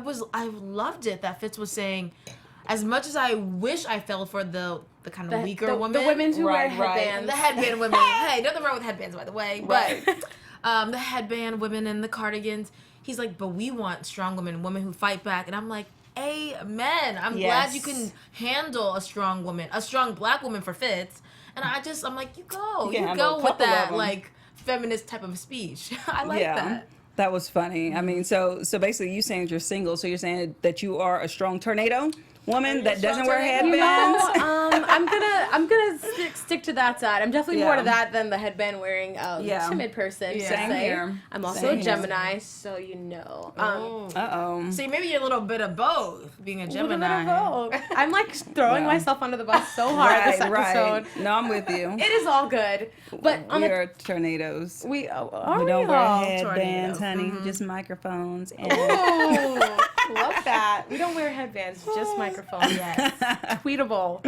[SPEAKER 5] loved it that Fitz was saying, as much as I wish I fell for the kind of weaker women,
[SPEAKER 1] The women who wear
[SPEAKER 4] Right, right.
[SPEAKER 1] headbands.
[SPEAKER 5] the headband women. Hey, nothing wrong with headbands, by the way.
[SPEAKER 4] Right.
[SPEAKER 5] But the headband women and the cardigans. He's like, but we want strong women who fight back. And I'm like, amen. I'm glad you
[SPEAKER 4] Yes.
[SPEAKER 5] can handle a strong woman, a strong black woman for Fitz. And I'm like, you go
[SPEAKER 4] You can handle a
[SPEAKER 5] with
[SPEAKER 4] couple of
[SPEAKER 5] that
[SPEAKER 4] them.
[SPEAKER 5] like feminist type of speech. I like that.
[SPEAKER 4] That was funny. I mean, so basically you saying you're single, so you're saying that you are a strong tornado woman that doesn't wear
[SPEAKER 5] tornado?
[SPEAKER 1] You
[SPEAKER 4] headbands?
[SPEAKER 1] know, I'm gonna stick to that side. I'm definitely more to
[SPEAKER 4] Yeah.
[SPEAKER 1] that than the headband wearing
[SPEAKER 4] Yeah.
[SPEAKER 1] timid person.
[SPEAKER 5] Yeah.
[SPEAKER 1] to
[SPEAKER 4] Same
[SPEAKER 1] say.
[SPEAKER 4] here.
[SPEAKER 1] I'm also
[SPEAKER 4] Same
[SPEAKER 1] a
[SPEAKER 4] here.
[SPEAKER 1] Gemini, so you know.
[SPEAKER 4] Uh-oh.
[SPEAKER 5] See, maybe you're a little bit of both, being a
[SPEAKER 1] little bit
[SPEAKER 5] Gemini.
[SPEAKER 1] of both. I'm like throwing
[SPEAKER 4] Wow.
[SPEAKER 1] myself under the bus so hard this episode.
[SPEAKER 4] Right. No, I'm with you.
[SPEAKER 1] It is all good, but on
[SPEAKER 4] We
[SPEAKER 1] the
[SPEAKER 4] are tornadoes.
[SPEAKER 1] we are
[SPEAKER 4] We
[SPEAKER 1] we
[SPEAKER 4] don't wear
[SPEAKER 1] all?
[SPEAKER 4] headbands,
[SPEAKER 5] Tornado.
[SPEAKER 4] honey. Just microphones. And
[SPEAKER 1] Ooh, love that. We don't wear headbands, just microphones.
[SPEAKER 5] Yes.
[SPEAKER 1] Tweetable.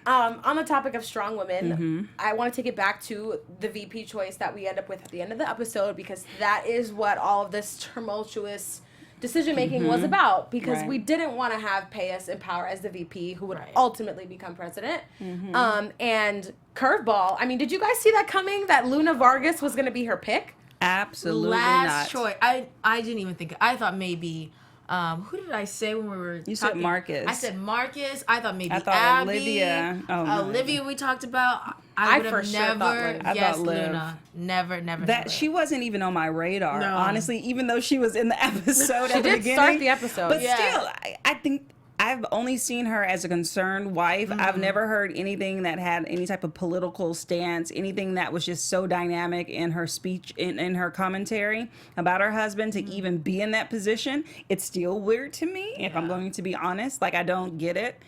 [SPEAKER 1] On the topic of strong women,
[SPEAKER 4] Mm-hmm.
[SPEAKER 1] I want to take it back to the VP choice that we end up with at the end of the episode because that is what all of this tumultuous decision making was about. Because
[SPEAKER 4] Right.
[SPEAKER 1] we didn't want to have Parris in power as the VP who would
[SPEAKER 5] Right.
[SPEAKER 1] ultimately become president. And curveball. I mean, did you guys see that coming? That Luna Vargas was going to be her pick?
[SPEAKER 4] absolutely
[SPEAKER 5] Last
[SPEAKER 4] not.
[SPEAKER 5] choice. I didn't even think. I thought maybe. Who did I say when we were?
[SPEAKER 4] You said Marcus.
[SPEAKER 5] I said Marcus. I thought maybe
[SPEAKER 4] I thought
[SPEAKER 5] Abby.
[SPEAKER 4] Olivia. Oh, no.
[SPEAKER 5] Olivia we talked about.
[SPEAKER 1] I
[SPEAKER 5] would
[SPEAKER 1] for
[SPEAKER 5] have
[SPEAKER 1] sure thought
[SPEAKER 5] never
[SPEAKER 1] Liv.
[SPEAKER 4] I
[SPEAKER 5] guessed
[SPEAKER 4] thought Liv.
[SPEAKER 5] Luna. Never.
[SPEAKER 4] That
[SPEAKER 5] never.
[SPEAKER 4] she wasn't even on my radar,
[SPEAKER 5] No.
[SPEAKER 4] honestly, even though she was in the episode at the
[SPEAKER 1] did
[SPEAKER 4] beginning.
[SPEAKER 1] start the episode.
[SPEAKER 4] But
[SPEAKER 5] Yeah.
[SPEAKER 4] still, I think I've only seen her as a concerned wife. I've never heard anything that had any type of political stance, anything that was just so dynamic in her speech, in her commentary about her husband to even be in that position. It's still weird to me, if I'm going to be honest. Like, I don't get it.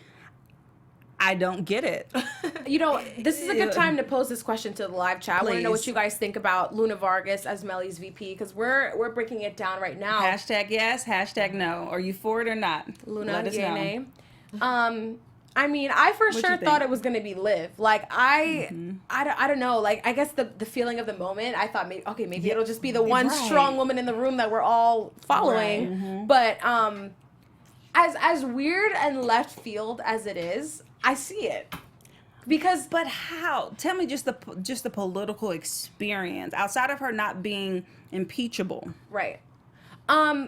[SPEAKER 4] I don't get it.
[SPEAKER 1] You know, this is a good time to pose this question to the live chat. I want to know what
[SPEAKER 4] Please.
[SPEAKER 1] you guys think about Luna Vargas as Mellie's VP because we're breaking it down right now.
[SPEAKER 4] Hashtag yes, hashtag no. Are you for it or not?
[SPEAKER 1] Luna,
[SPEAKER 4] Let us
[SPEAKER 1] yay,
[SPEAKER 4] know.
[SPEAKER 1] nay. I mean, I for
[SPEAKER 4] What
[SPEAKER 1] sure
[SPEAKER 4] you
[SPEAKER 1] thought
[SPEAKER 4] think?
[SPEAKER 1] it was gonna be Liv. Like I don't know. Like I guess the feeling of the moment, I thought maybe it'll just be the one
[SPEAKER 4] right.
[SPEAKER 1] strong woman in the room that we're all following. But as weird and left field as it is, I see it because
[SPEAKER 4] But how? Tell me just the political experience outside of her not being impeachable.
[SPEAKER 1] right.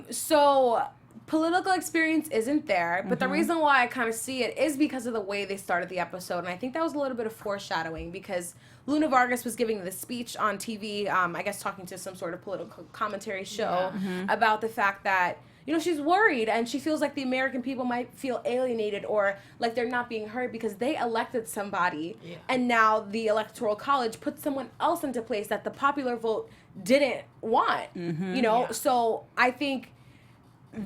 [SPEAKER 1] So political experience isn't there, but the reason why I kind of see it is because of the way they started the episode, and I think that was a little bit of foreshadowing because Luna Vargas was giving the speech on TV, I guess talking to some sort of political commentary show about the fact that, you know, she's worried and she feels like the American people might feel alienated or like they're not being heard because they elected somebody and now the Electoral College put someone else into place that the popular vote didn't want, you know? So I think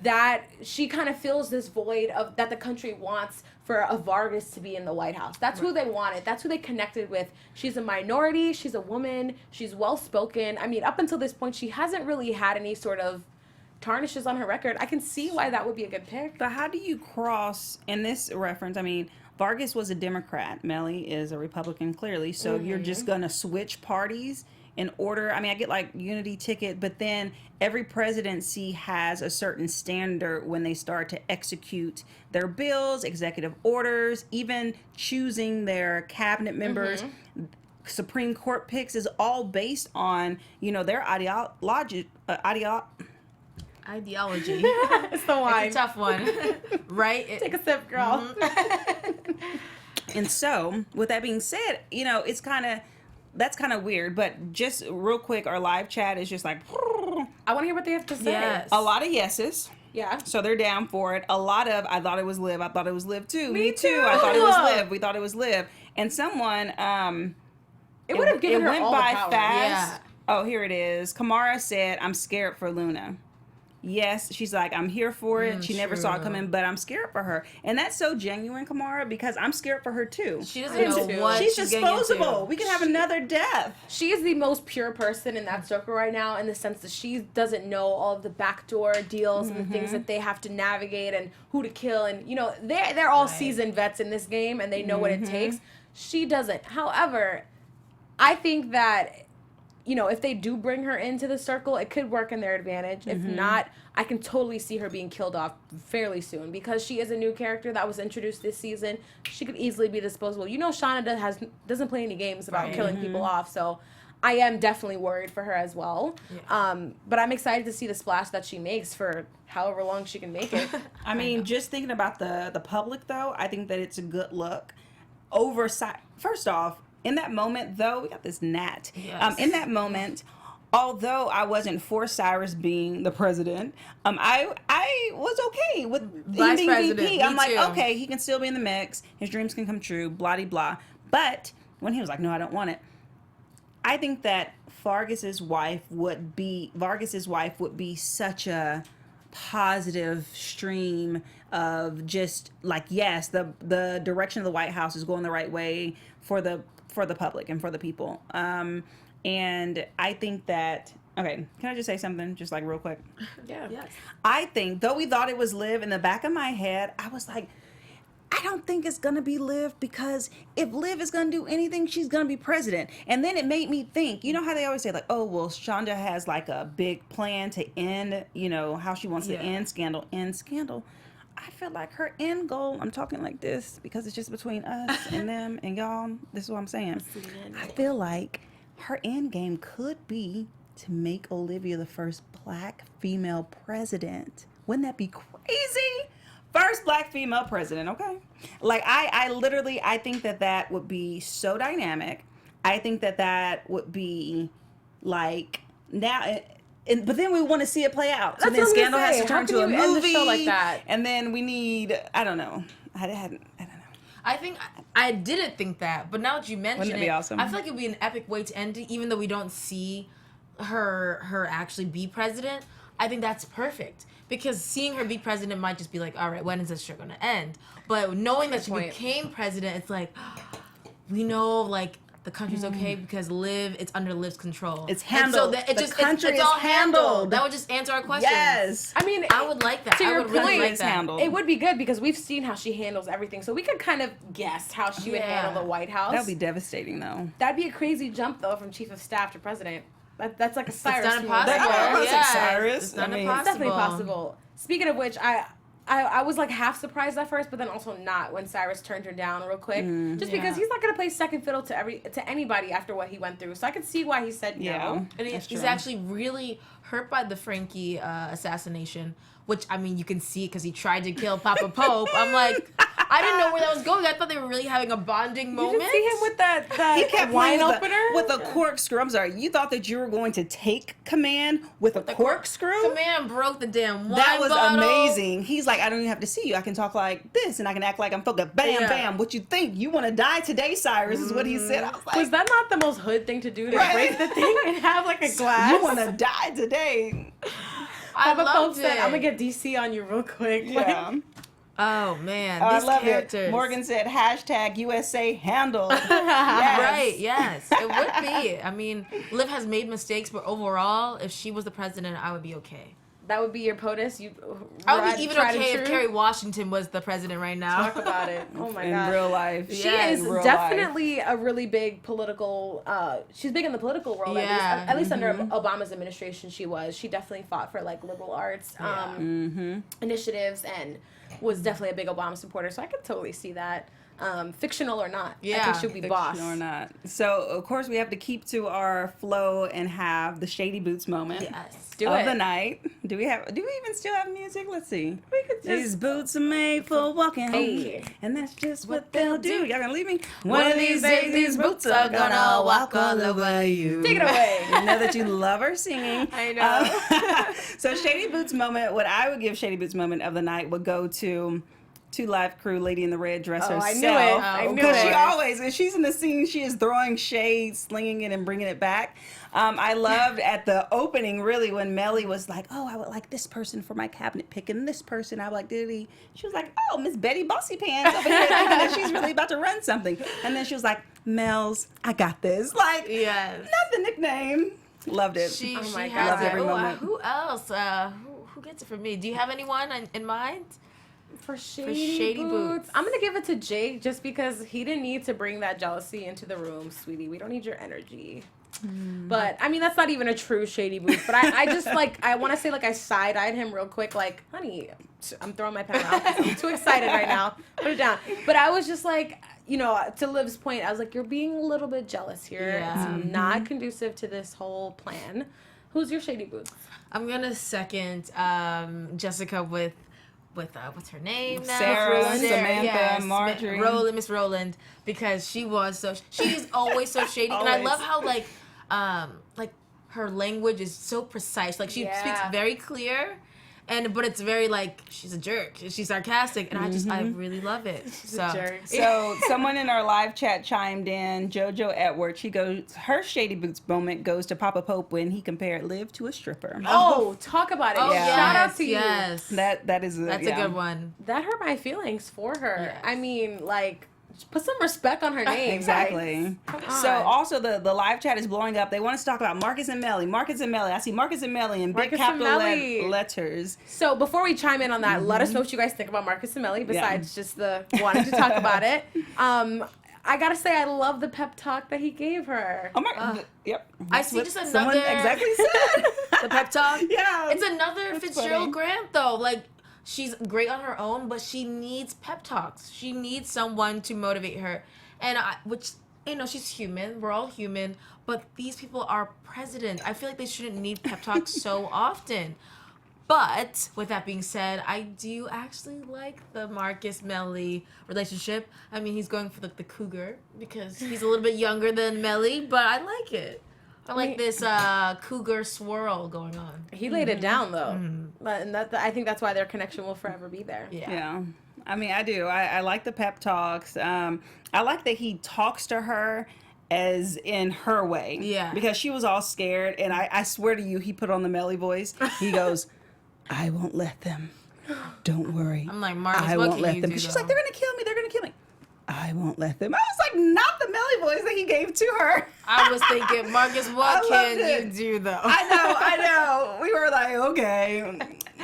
[SPEAKER 1] that she kind of fills this void of that the country wants for a Vargas to be in the White House. That's who they wanted. That's who they connected with. She's a minority. She's a woman. She's well-spoken. I mean, up until this point, she hasn't really had any sort of tarnishes on her record. I can see why that would be a good pick.
[SPEAKER 4] But how do you cross in this reference? I mean, Vargas was a Democrat. Mellie is a Republican, clearly. So you're just gonna switch parties in order. I mean, I get like unity ticket, but then every presidency has a certain standard when they start to execute their bills, executive orders, even choosing their cabinet members. Supreme Court picks is all based on, you know, their ideology.
[SPEAKER 5] Ideology.
[SPEAKER 1] It's the wine.
[SPEAKER 5] It's a tough one, right?
[SPEAKER 1] Take a sip, girl.
[SPEAKER 4] And so, with that being said, you know, that's kind of weird. But just real quick, our live chat is just like,
[SPEAKER 1] I want to hear what they have to say.
[SPEAKER 5] Yes.
[SPEAKER 4] A lot of yeses.
[SPEAKER 1] Yeah.
[SPEAKER 4] So they're down for it. A lot of, I thought it was Liv. I thought it was Liv too.
[SPEAKER 1] Me too.
[SPEAKER 4] I thought it was Liv. We thought it was Liv. And someone,
[SPEAKER 1] It would have given her
[SPEAKER 4] went
[SPEAKER 1] all
[SPEAKER 4] by
[SPEAKER 1] the power.
[SPEAKER 4] fast.
[SPEAKER 5] Yeah.
[SPEAKER 4] Oh, here it is. Kamara said, I'm scared for Luna. Yes, she's like, I'm here for it. She never saw it
[SPEAKER 5] true.
[SPEAKER 4] coming, but I'm scared for her. And that's so genuine, Kamara, because I'm scared for her too.
[SPEAKER 5] She doesn't know what
[SPEAKER 4] She's
[SPEAKER 5] she's getting
[SPEAKER 4] disposable.
[SPEAKER 5] into.
[SPEAKER 4] We could have another death.
[SPEAKER 1] She is the most pure person in that circle right now, in the sense that she doesn't know all of the backdoor deals and the things that they have to navigate and who to kill. And, you know, they're all seasoned vets in this game and they know what it takes. She doesn't. However, I think that, you know, if they do bring her into the circle, it could work in their advantage. If not, I can totally see her being killed off fairly soon because she is a new character that was introduced this season. She could easily be disposable. You know, Shonda doesn't play any games about killing people off, so I am definitely worried for her as well. Yeah. But I'm excited to see the splash that she makes for however long she can make it.
[SPEAKER 4] I mean, just thinking about the public, though, I think that it's a good look. First off, in that moment, though, we got this gnat.
[SPEAKER 5] Yes.
[SPEAKER 4] In that moment, although I wasn't for Cyrus being the president, I was okay with him
[SPEAKER 5] Vice
[SPEAKER 4] being
[SPEAKER 5] president,
[SPEAKER 4] VP.
[SPEAKER 5] me
[SPEAKER 4] I'm like,
[SPEAKER 5] too.
[SPEAKER 4] okay, he can still be in the mix. His dreams can come true, blah, de, blah. But when he was like, no, I don't want it, I think that Vargas's wife would be such a positive stream of just like, yes, the direction of the White House is going the right way for the public and for the people. And I think that, okay, can I just say something just like real quick?
[SPEAKER 1] Yeah.
[SPEAKER 5] Yes.
[SPEAKER 4] I think, though we thought it was Liv, in the back of my head, I was like, I don't think it's going to be Liv, because if Liv is going to do anything, she's going to be president. And then it made me think, you know how they always say, like, oh, well, Shonda has like a big plan to end, you know, how she wants to end Scandal. I feel like her end goal, I'm talking like this because it's just between us and them and y'all. This is what I'm saying. I feel like her end game could be to make Olivia the first black female president. Wouldn't that be crazy? First black female president, okay? Like, I think that would be so dynamic. I think that would be like, now... but then we want to see it play out. So
[SPEAKER 1] That's
[SPEAKER 4] then
[SPEAKER 1] what I'm
[SPEAKER 4] Scandal
[SPEAKER 1] gonna
[SPEAKER 4] has
[SPEAKER 1] say.
[SPEAKER 4] to
[SPEAKER 1] How
[SPEAKER 4] turn
[SPEAKER 1] can
[SPEAKER 4] to a
[SPEAKER 1] you end the
[SPEAKER 4] movie
[SPEAKER 1] show like that?
[SPEAKER 4] And then we need, I don't know. I don't know.
[SPEAKER 5] I think I didn't think that, but now that you mention
[SPEAKER 4] Wouldn't it be awesome?
[SPEAKER 5] I feel like it would be an epic way to end it, even though we don't see her actually be president. I think that's perfect, because seeing her be president might just be like, all right, when is this show gonna end? But knowing that she became president, it's like, we know, like, the country's okay because it's under Liv's control.
[SPEAKER 4] It's handled.
[SPEAKER 5] And so that
[SPEAKER 4] The country
[SPEAKER 5] it's
[SPEAKER 4] is
[SPEAKER 5] all
[SPEAKER 4] handled.
[SPEAKER 5] That would just answer our question.
[SPEAKER 4] Yes.
[SPEAKER 1] I mean,
[SPEAKER 5] I would like that.
[SPEAKER 1] To
[SPEAKER 5] I
[SPEAKER 1] your
[SPEAKER 5] would really
[SPEAKER 1] point,
[SPEAKER 5] like
[SPEAKER 4] it's
[SPEAKER 5] that.
[SPEAKER 4] handled.
[SPEAKER 1] it would be good because we've seen how she handles everything, so we could kind of guess how she would handle the White House.
[SPEAKER 4] That would be devastating, though.
[SPEAKER 1] That'd be a crazy jump, though, from chief of staff to president. That's like a Cyrus
[SPEAKER 5] It's not
[SPEAKER 1] move.
[SPEAKER 5] impossible.
[SPEAKER 4] That's
[SPEAKER 5] Yeah,
[SPEAKER 4] Cyrus.
[SPEAKER 5] it's not
[SPEAKER 4] I mean,
[SPEAKER 5] impossible.
[SPEAKER 1] It's definitely possible. Speaking of which, I was like half surprised at first, but then also not when Cyrus turned her down real quick, just because he's not gonna play second fiddle to anybody after what he went through. So I could see why he said no.
[SPEAKER 4] Yeah.
[SPEAKER 5] And he's actually really hurt by the Frankie assassination, which, I mean, you can see because he tried to kill Papa Pope. I'm like, I didn't know where that was going. I thought they were really having a bonding
[SPEAKER 1] You
[SPEAKER 5] moment.
[SPEAKER 1] didn't see him with
[SPEAKER 4] He
[SPEAKER 1] the
[SPEAKER 4] kept
[SPEAKER 1] wine
[SPEAKER 4] playing
[SPEAKER 1] opener
[SPEAKER 4] with a corkscrew. I'm sorry. You thought that you were going to take command with a corkscrew?
[SPEAKER 5] The man broke the damn wine
[SPEAKER 4] That was
[SPEAKER 5] bottle.
[SPEAKER 4] amazing. He's like, I don't even have to see you. I can talk like this, and I can act like I'm focused. Bam,
[SPEAKER 5] Yeah.
[SPEAKER 4] bam. What you think? You want to die today, Cyrus? Is what he said. I was like,
[SPEAKER 1] Was that not the most hood thing to do, to
[SPEAKER 4] Right.
[SPEAKER 1] break the thing and have like a glass?
[SPEAKER 4] you want to die today?
[SPEAKER 5] I
[SPEAKER 1] Papa Pope
[SPEAKER 5] loved
[SPEAKER 1] said,
[SPEAKER 5] it.
[SPEAKER 1] "I'm gonna get DC on you real quick."
[SPEAKER 4] Yeah.
[SPEAKER 5] Oh, man.
[SPEAKER 4] I
[SPEAKER 5] These
[SPEAKER 4] love
[SPEAKER 5] characters.
[SPEAKER 4] it. Morgan said, #USA handle. Yes.
[SPEAKER 5] Right, yes. It would be. I mean, Liv has made mistakes, but overall, if she was the president, I would be okay.
[SPEAKER 1] That would be your POTUS.
[SPEAKER 5] I would be even okay if Kerry Washington was the president right now.
[SPEAKER 1] Talk about it. Oh my
[SPEAKER 4] In
[SPEAKER 1] god.
[SPEAKER 4] real life.
[SPEAKER 1] She
[SPEAKER 5] Yeah,
[SPEAKER 1] is
[SPEAKER 4] in real
[SPEAKER 1] definitely a really big political. She's big in the political world.
[SPEAKER 5] Yeah.
[SPEAKER 1] At least under Obama's administration, she was. She definitely fought for like liberal arts initiatives and was definitely a big Obama supporter. So I could totally see that. fictional or not. I
[SPEAKER 5] Yeah.
[SPEAKER 1] think she'll be boss.
[SPEAKER 4] Fictional or not. So, of course, we have to keep to our flow and have the Shady Boots moment.
[SPEAKER 5] Yes.
[SPEAKER 1] Do
[SPEAKER 4] of
[SPEAKER 1] it.
[SPEAKER 4] the night. Do we even still have music? Let's see.
[SPEAKER 1] We could just-
[SPEAKER 4] These boots are made for walking.
[SPEAKER 1] Hey.
[SPEAKER 4] And that's just what they'll do. Y'all gonna leave me?
[SPEAKER 5] One of these days, these boots are gonna walk all over you.
[SPEAKER 1] Take it away.
[SPEAKER 4] I know that you love her singing.
[SPEAKER 5] I know.
[SPEAKER 4] So Shady Boots moment, what I would give Shady Boots moment of the night would go to Live Crew, Lady in the Red Dress
[SPEAKER 1] Oh,
[SPEAKER 4] herself.
[SPEAKER 1] I knew it. I knew
[SPEAKER 4] Because she
[SPEAKER 1] it.
[SPEAKER 4] always, when she's in the scene, she is throwing shade, slinging it, and bringing it back. I loved at the opening, really, when Mellie was like, oh, I would like this person for my cabinet pick, and this person, I would like, Diddy. She was like, oh, Miss Betty Bossy Pants over here thinking that she's really about to run something. And then she was like, Mel's, I got this. Like,
[SPEAKER 5] Yes.
[SPEAKER 4] not the nickname. Loved it.
[SPEAKER 5] She,
[SPEAKER 1] Oh
[SPEAKER 5] she
[SPEAKER 1] my
[SPEAKER 5] has
[SPEAKER 1] God.
[SPEAKER 5] it.
[SPEAKER 4] Every
[SPEAKER 5] Oh,
[SPEAKER 4] moment.
[SPEAKER 5] who else? Who gets it for me? Do you have anyone in mind?
[SPEAKER 1] For Shady,
[SPEAKER 5] Shady
[SPEAKER 1] Boots.
[SPEAKER 5] Boots.
[SPEAKER 1] I'm going to give it to Jake just because he didn't need to bring that jealousy into the room, sweetie. We don't need your energy. But, I mean, that's not even a true Shady Boots. But I just, like, I want to say, like, I side-eyed him real quick. Like, honey, I'm throwing my pen out. I'm too excited right now. Put it down. But I was just like, you know, to Liv's point, I was like, you're being a little bit jealous here.
[SPEAKER 5] Yeah.
[SPEAKER 1] It's not conducive to this whole plan. Who's your Shady Boots?
[SPEAKER 5] I'm gonna second Jessica with what's her name now?
[SPEAKER 4] Sarah, Samantha, Marjorie.
[SPEAKER 5] Miss Rowland, because she's always so shady, and I
[SPEAKER 4] Always.
[SPEAKER 5] love how like her language is so precise. Like she
[SPEAKER 1] Yeah.
[SPEAKER 5] speaks very clear, but it's very like she's a jerk. She's sarcastic, and I really love it. So
[SPEAKER 1] jerk.
[SPEAKER 4] So someone in our live chat chimed in, JoJo Edwards. She goes, her Shady Boots moment goes to Papa Pope when he compared Liv to a stripper.
[SPEAKER 1] Oh, talk about it.
[SPEAKER 5] Oh,
[SPEAKER 4] Yeah.
[SPEAKER 1] Shout out to you.
[SPEAKER 5] yes.
[SPEAKER 4] That's
[SPEAKER 5] a good one.
[SPEAKER 1] That hurt my feelings for her.
[SPEAKER 5] Yes.
[SPEAKER 1] I mean, like, put some respect on her name.
[SPEAKER 4] Exactly.
[SPEAKER 1] Like, come
[SPEAKER 4] So
[SPEAKER 1] on.
[SPEAKER 4] also the live chat is blowing up. They want us to talk about Marcus and Mellie. Marcus and Mellie. I see Marcus and Mellie in big
[SPEAKER 1] Marcus and
[SPEAKER 4] capital
[SPEAKER 1] Mellie.
[SPEAKER 4] letters.
[SPEAKER 1] So before we chime in on that, let us know what you guys think about Marcus and Mellie. Besides just the wanting to talk about it. I gotta say, I love the pep talk that he gave her.
[SPEAKER 4] Oh my! Yep.
[SPEAKER 5] I see
[SPEAKER 4] That's
[SPEAKER 5] just
[SPEAKER 4] what someone
[SPEAKER 5] another-
[SPEAKER 4] exactly said.
[SPEAKER 5] The pep talk.
[SPEAKER 4] Yeah.
[SPEAKER 5] It's another Fitzgerald
[SPEAKER 4] funny.
[SPEAKER 5] Grant though. Like she's great on her own, but she needs pep talks. She needs someone to motivate her, which she's human. We're all human, but these people are president. I feel like they shouldn't need pep talks so often. But with that being said, I do actually like the Marcus Mellie relationship. I mean, he's going for the cougar because he's a little bit younger than Mellie, but I like it. I like this cougar swirl going on.
[SPEAKER 1] He laid it down though, and I think that's why their connection will forever be there.
[SPEAKER 4] Yeah. I mean, I do. I like the pep talks. I like that he talks to her as in her way.
[SPEAKER 5] Yeah.
[SPEAKER 4] Because she was all scared. And I swear to you, he put on the Mellie voice. He goes, I won't let them. Don't worry.
[SPEAKER 5] I'm like, Marcus,
[SPEAKER 4] I
[SPEAKER 5] what
[SPEAKER 4] won't
[SPEAKER 5] can
[SPEAKER 4] let
[SPEAKER 5] you
[SPEAKER 4] them.
[SPEAKER 5] do,
[SPEAKER 4] She's
[SPEAKER 5] though?
[SPEAKER 4] like, they're going to kill me. They're going to kill me. I won't let them. I was like, not the Mellie voice that he gave to her.
[SPEAKER 5] I was thinking, Marcus, what
[SPEAKER 4] I
[SPEAKER 5] can
[SPEAKER 4] loved
[SPEAKER 5] you
[SPEAKER 4] it.
[SPEAKER 5] do though?
[SPEAKER 4] I know. We were like, okay.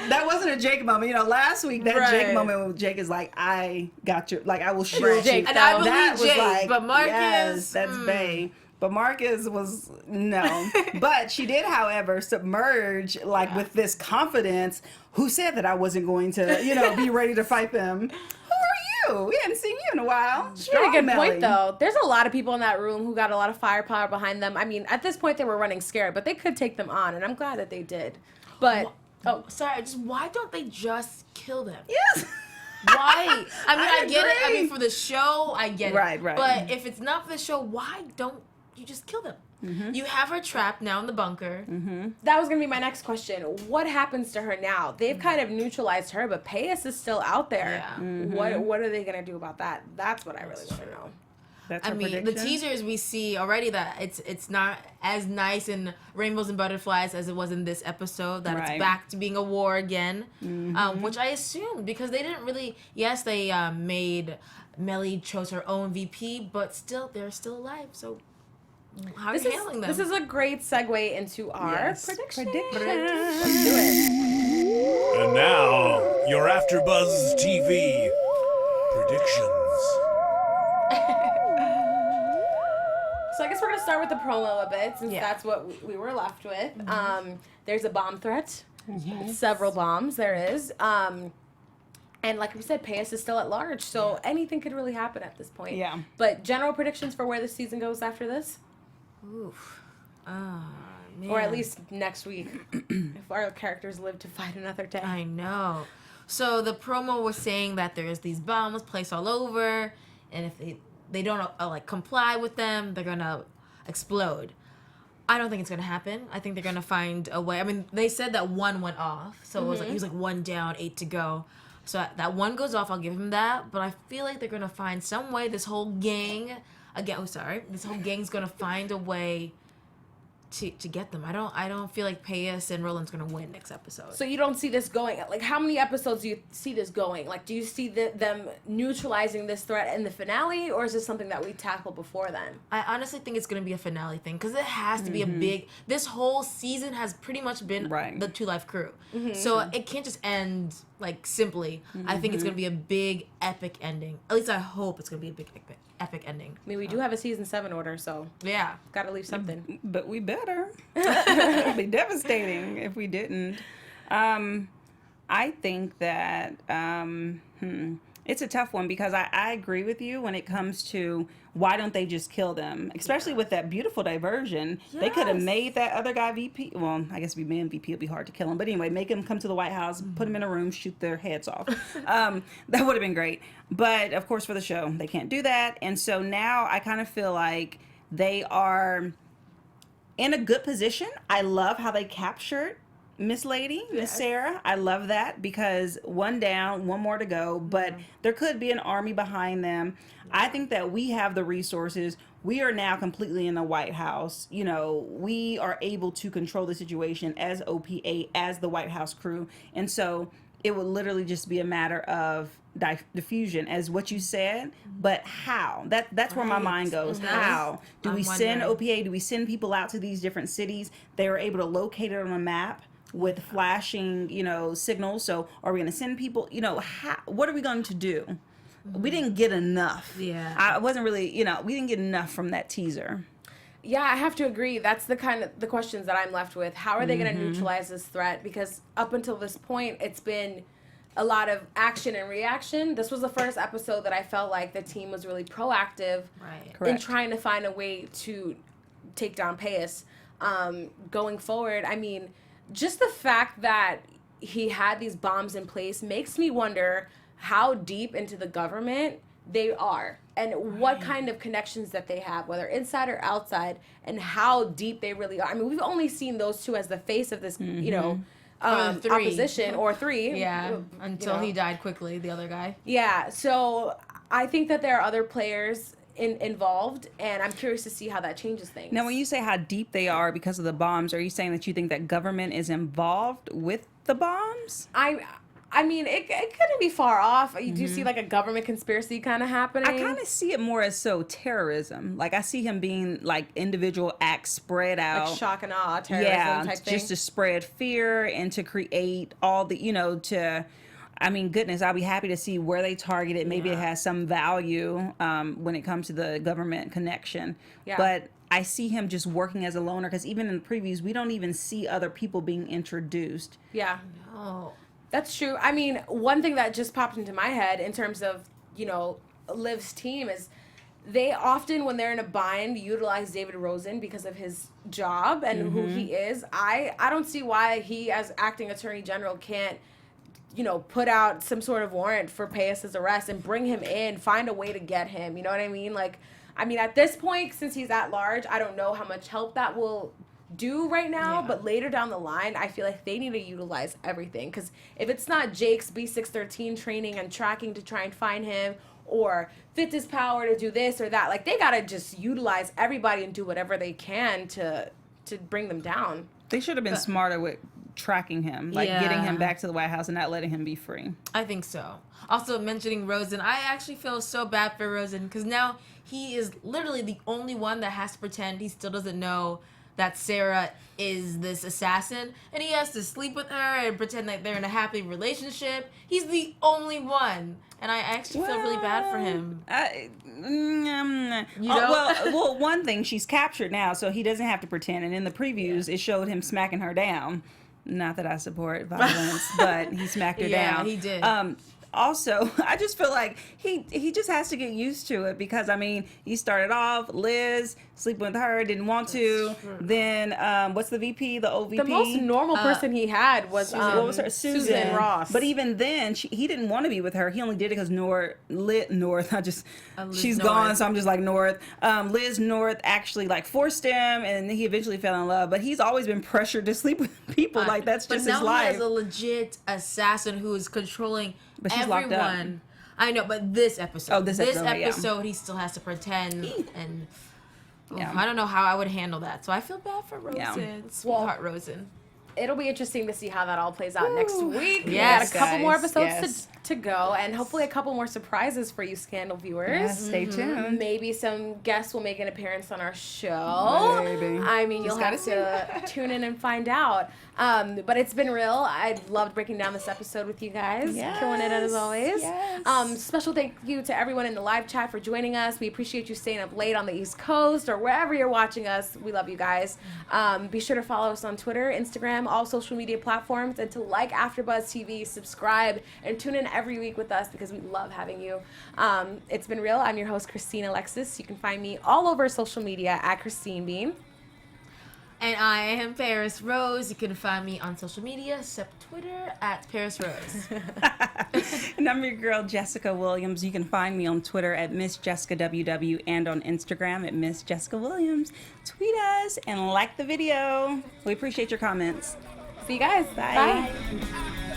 [SPEAKER 4] That wasn't a Jake moment. You know, last week, that Jake
[SPEAKER 5] Right.
[SPEAKER 4] moment with Jake is like, I got you. Like, I will shield
[SPEAKER 1] Right.
[SPEAKER 4] Jake.
[SPEAKER 5] And I believe
[SPEAKER 4] That was
[SPEAKER 5] Jake,
[SPEAKER 4] like,
[SPEAKER 5] but Marcus,
[SPEAKER 4] yes, that's Bae. But Marcus was, no. But she did, however, submerge, like, with this confidence. Who said that I wasn't going to, be ready to fight them? Who are you? We hadn't seen you in a while.
[SPEAKER 1] She made a good
[SPEAKER 4] Mellie.
[SPEAKER 1] point though. There's a lot of people in that room who got a lot of firepower behind them. I mean, at this point they were running scared, but they could take them on, and I'm glad that they did. But
[SPEAKER 5] sorry, just why don't they just kill them?
[SPEAKER 4] Yes.
[SPEAKER 5] Why? I mean,
[SPEAKER 4] I
[SPEAKER 5] I get it. I
[SPEAKER 4] agree.
[SPEAKER 5] mean, for the show, I get it.
[SPEAKER 4] Right.
[SPEAKER 5] But if it's not for the show, why don't you just kill them? You have her trapped now in the bunker.
[SPEAKER 1] that was gonna be my next question. What happens to her now? They've kind of neutralized her, but Parris is still out there.
[SPEAKER 5] Yeah.
[SPEAKER 1] What are they gonna do about that? That's what I really want to know.
[SPEAKER 4] That's
[SPEAKER 5] I
[SPEAKER 4] her
[SPEAKER 5] mean, the
[SPEAKER 4] prediction.
[SPEAKER 5] teasers we see already that it's not as nice in Rainbows and Butterflies as it was in this episode. That
[SPEAKER 4] Right.
[SPEAKER 5] it's back to being a war again, which I assumed because they didn't really. Yes, they made Mellie chose her own VP, but still they're still alive. So how are you handling them?
[SPEAKER 1] This is a great segue into our
[SPEAKER 4] Yes.
[SPEAKER 1] prediction.
[SPEAKER 4] Prediction.
[SPEAKER 1] Let's do it.
[SPEAKER 2] And now, your AfterBuzz TV predictions.
[SPEAKER 1] So I guess we're gonna start with the promo a bit, since
[SPEAKER 5] Yeah.
[SPEAKER 1] that's what we were left with. There's a bomb threat, several bombs. There is. And like we said, Parris is still at large, so anything could really happen at this point.
[SPEAKER 4] Yeah.
[SPEAKER 1] But general predictions for where the season goes after this?
[SPEAKER 5] Oof. Man.
[SPEAKER 1] Or at least next week, if our characters live to fight another day.
[SPEAKER 5] I know. So the promo was saying that there's these bombs placed all over, and if they don't like comply with them, they're gonna explode. I don't think it's gonna happen. I think they're gonna find a way. I mean, they said that one went off, so it was like he was like 1 down, 8 to go. So that one goes off. I'll give him that. But I feel like they're gonna find some way. This whole gang, this whole gang's gonna find a way to get them. I don't feel like Parris and Roland's gonna win next episode.
[SPEAKER 1] So you don't see this going, like, how many episodes do you see this going? Like, do you see them neutralizing this threat in the finale, or is this something that we tackle before then?
[SPEAKER 5] I honestly think it's gonna be a finale thing, because it has to be a big. This whole season has pretty much been the Two Life Crew, so it can't just end like simply. I think it's gonna be a big epic ending. At least I hope it's gonna be a big epic ending.
[SPEAKER 1] I mean, we do have a season 7 order, so
[SPEAKER 5] Yeah.
[SPEAKER 1] gotta leave something.
[SPEAKER 4] But we better. It'd be devastating if we didn't. I think that it's a tough one, because I agree with you when it comes to why don't they just kill them, especially with that beautiful diversion. They could have made that other guy VP. Well, I guess being VP would be hard to kill him, but anyway, make him come to the White House, put him in a room, shoot their heads off. That would have been great. But of course, for the show, they can't do that, and so now I kind of feel like they are in a good position. I love how they captured Miss Sarah. I love that, because 1 down, 1 more to go, but there could be an army behind them. I think that we have the resources. We are now completely in the White House. You know, we are able to control the situation as OPA, as the White House crew. And so it would literally just be a matter of diffusion, as what you said, but how? That's where my mind goes. How? Do we send OPA? Do we send people out to these different cities? They were able to locate it on a map with flashing, signals. So are we going to send people, what are we going to do? We didn't get enough.
[SPEAKER 5] Yeah.
[SPEAKER 4] I wasn't really, we didn't get enough from that teaser.
[SPEAKER 1] Yeah, I have to agree. That's the questions that I'm left with. How are they going to neutralize this threat? Because up until this point, it's been a lot of action and reaction. This was the first episode that I felt like the team was really proactive in trying to find a way to take down Parris. Going forward, I mean, just the fact that he had these bombs in place makes me wonder how deep into the government they are, and what kind of connections that they have, whether inside or outside, and how deep they really are. I mean, we've only seen those two as the face of this, opposition, or 3.
[SPEAKER 5] Yeah, until he died quickly, the other guy.
[SPEAKER 1] Yeah, so I think that there are other players involved, and I'm curious to see how that changes things.
[SPEAKER 4] Now, when you say how deep they are because of the bombs, are you saying that you think that government is involved with the bombs?
[SPEAKER 1] I mean, it couldn't be far off. You do see like a government conspiracy kind of happening.
[SPEAKER 4] I kind of see it more as terrorism. Like, I see him being like individual acts spread out.
[SPEAKER 1] Like shock and awe, terrorism type thing.
[SPEAKER 4] Just to spread fear and to create all the, I mean, goodness, I'll be happy to see where they target it. Maybe it has some value when it comes to the government connection. Yeah. But I see him just working as a loner, because even in the previews, we don't even see other people being introduced.
[SPEAKER 1] Yeah.
[SPEAKER 5] No.
[SPEAKER 1] That's true. I mean, one thing that just popped into my head in terms of, Liv's team is they often, when they're in a bind, utilize David Rosen because of his job and who he is. I don't see why he, as acting attorney general, can't, put out some sort of warrant for Parris' arrest and bring him in, find a way to get him. You know what I mean? Like, at this point, since he's at large, I don't know how much help that will do right now, but later down the line, I feel like they need to utilize everything, because if it's not Jake's B613 training and tracking to try and find him, or Fitz's power to do this or that, like, they gotta just utilize everybody and do whatever they can to bring them down.
[SPEAKER 4] They should have been smarter with tracking him, getting him back to the White House and not letting him be free.
[SPEAKER 5] I think so. Also, mentioning Rosen, I actually feel so bad for Rosen, because now he is literally the only one that has to pretend he still doesn't know that Sarah is this assassin, and he has to sleep with her and pretend like they're in a happy relationship. He's the only one, and I actually feel really bad for him.
[SPEAKER 4] Well, one thing, she's captured now, so he doesn't have to pretend, and in the previews, it showed him smacking her down. Not that I support violence, but he smacked her down.
[SPEAKER 5] Yeah, he did.
[SPEAKER 4] also, I just feel like he just has to get used to it because, I mean, he started off, Liz, sleeping with her, didn't want to. Then, what's the VP, the OVP?
[SPEAKER 1] The most normal person he had was
[SPEAKER 4] what was her?
[SPEAKER 1] Susan Ross.
[SPEAKER 4] But even then, he didn't want to be with her. He only did it because she's gone, so I'm just like North. Liz North actually like forced him, and he eventually fell in love. But he's always been pressured to sleep with people. Like that's just his life.
[SPEAKER 5] But now he has a legit assassin who is controlling
[SPEAKER 4] But she's
[SPEAKER 5] everyone.
[SPEAKER 4] locked up.
[SPEAKER 5] I know, but this episode.
[SPEAKER 4] Oh, this episode, yeah.
[SPEAKER 5] He still has to pretend and.
[SPEAKER 4] Yeah.
[SPEAKER 5] I don't know how I would handle that, so I feel bad for Rosen.
[SPEAKER 4] Yeah.
[SPEAKER 5] Sweetheart Rosen.
[SPEAKER 1] It'll be interesting to see how that all plays out next week.
[SPEAKER 5] Yes,
[SPEAKER 1] we got a couple more
[SPEAKER 4] guys,
[SPEAKER 1] episodes to go, and hopefully a couple more surprises for you Scandal viewers.
[SPEAKER 4] Yeah, stay tuned.
[SPEAKER 1] Maybe some guests will make an appearance on our show.
[SPEAKER 4] Maybe.
[SPEAKER 1] I mean, you'll have to tune in and find out. But it's been real. I loved breaking down this episode with you guys.
[SPEAKER 4] Yes.
[SPEAKER 1] Killing it as always.
[SPEAKER 4] Yes.
[SPEAKER 1] Special thank you to everyone in the live chat for joining us. We appreciate you staying up late on the East Coast or wherever you're watching us. We love you guys. Be sure to follow us on Twitter, Instagram, all social media platforms, and to like AfterBuzz TV, subscribe, and tune in every week with us because we love having you. It's been real. I'm your host, Christine Alexis. You can find me all over social media at Christine Bean.
[SPEAKER 5] And I am Parris Rose. You can find me on social media, except Twitter, at Parris Rose.
[SPEAKER 4] And I'm your girl, Jessica Williams. You can find me on Twitter at Miss Jessica WW and on Instagram at Miss Jessica Williams. Tweet us and like the video. We appreciate your comments.
[SPEAKER 1] See you guys.
[SPEAKER 4] Bye.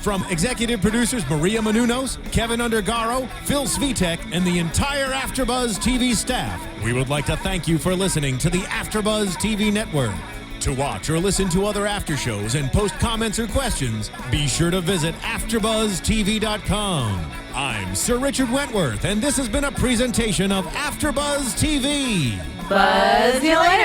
[SPEAKER 2] From executive producers Maria Menounos, Kevin Undergaro, Phil Svitek, and the entire AfterBuzz TV staff, we would like to thank you for listening to the AfterBuzz TV network. To watch or listen to other after shows and post comments or questions, be sure to visit AfterBuzzTV.com. I'm Sir Richard Wentworth, and this has been a presentation of AfterBuzz TV.
[SPEAKER 1] Buzz you later.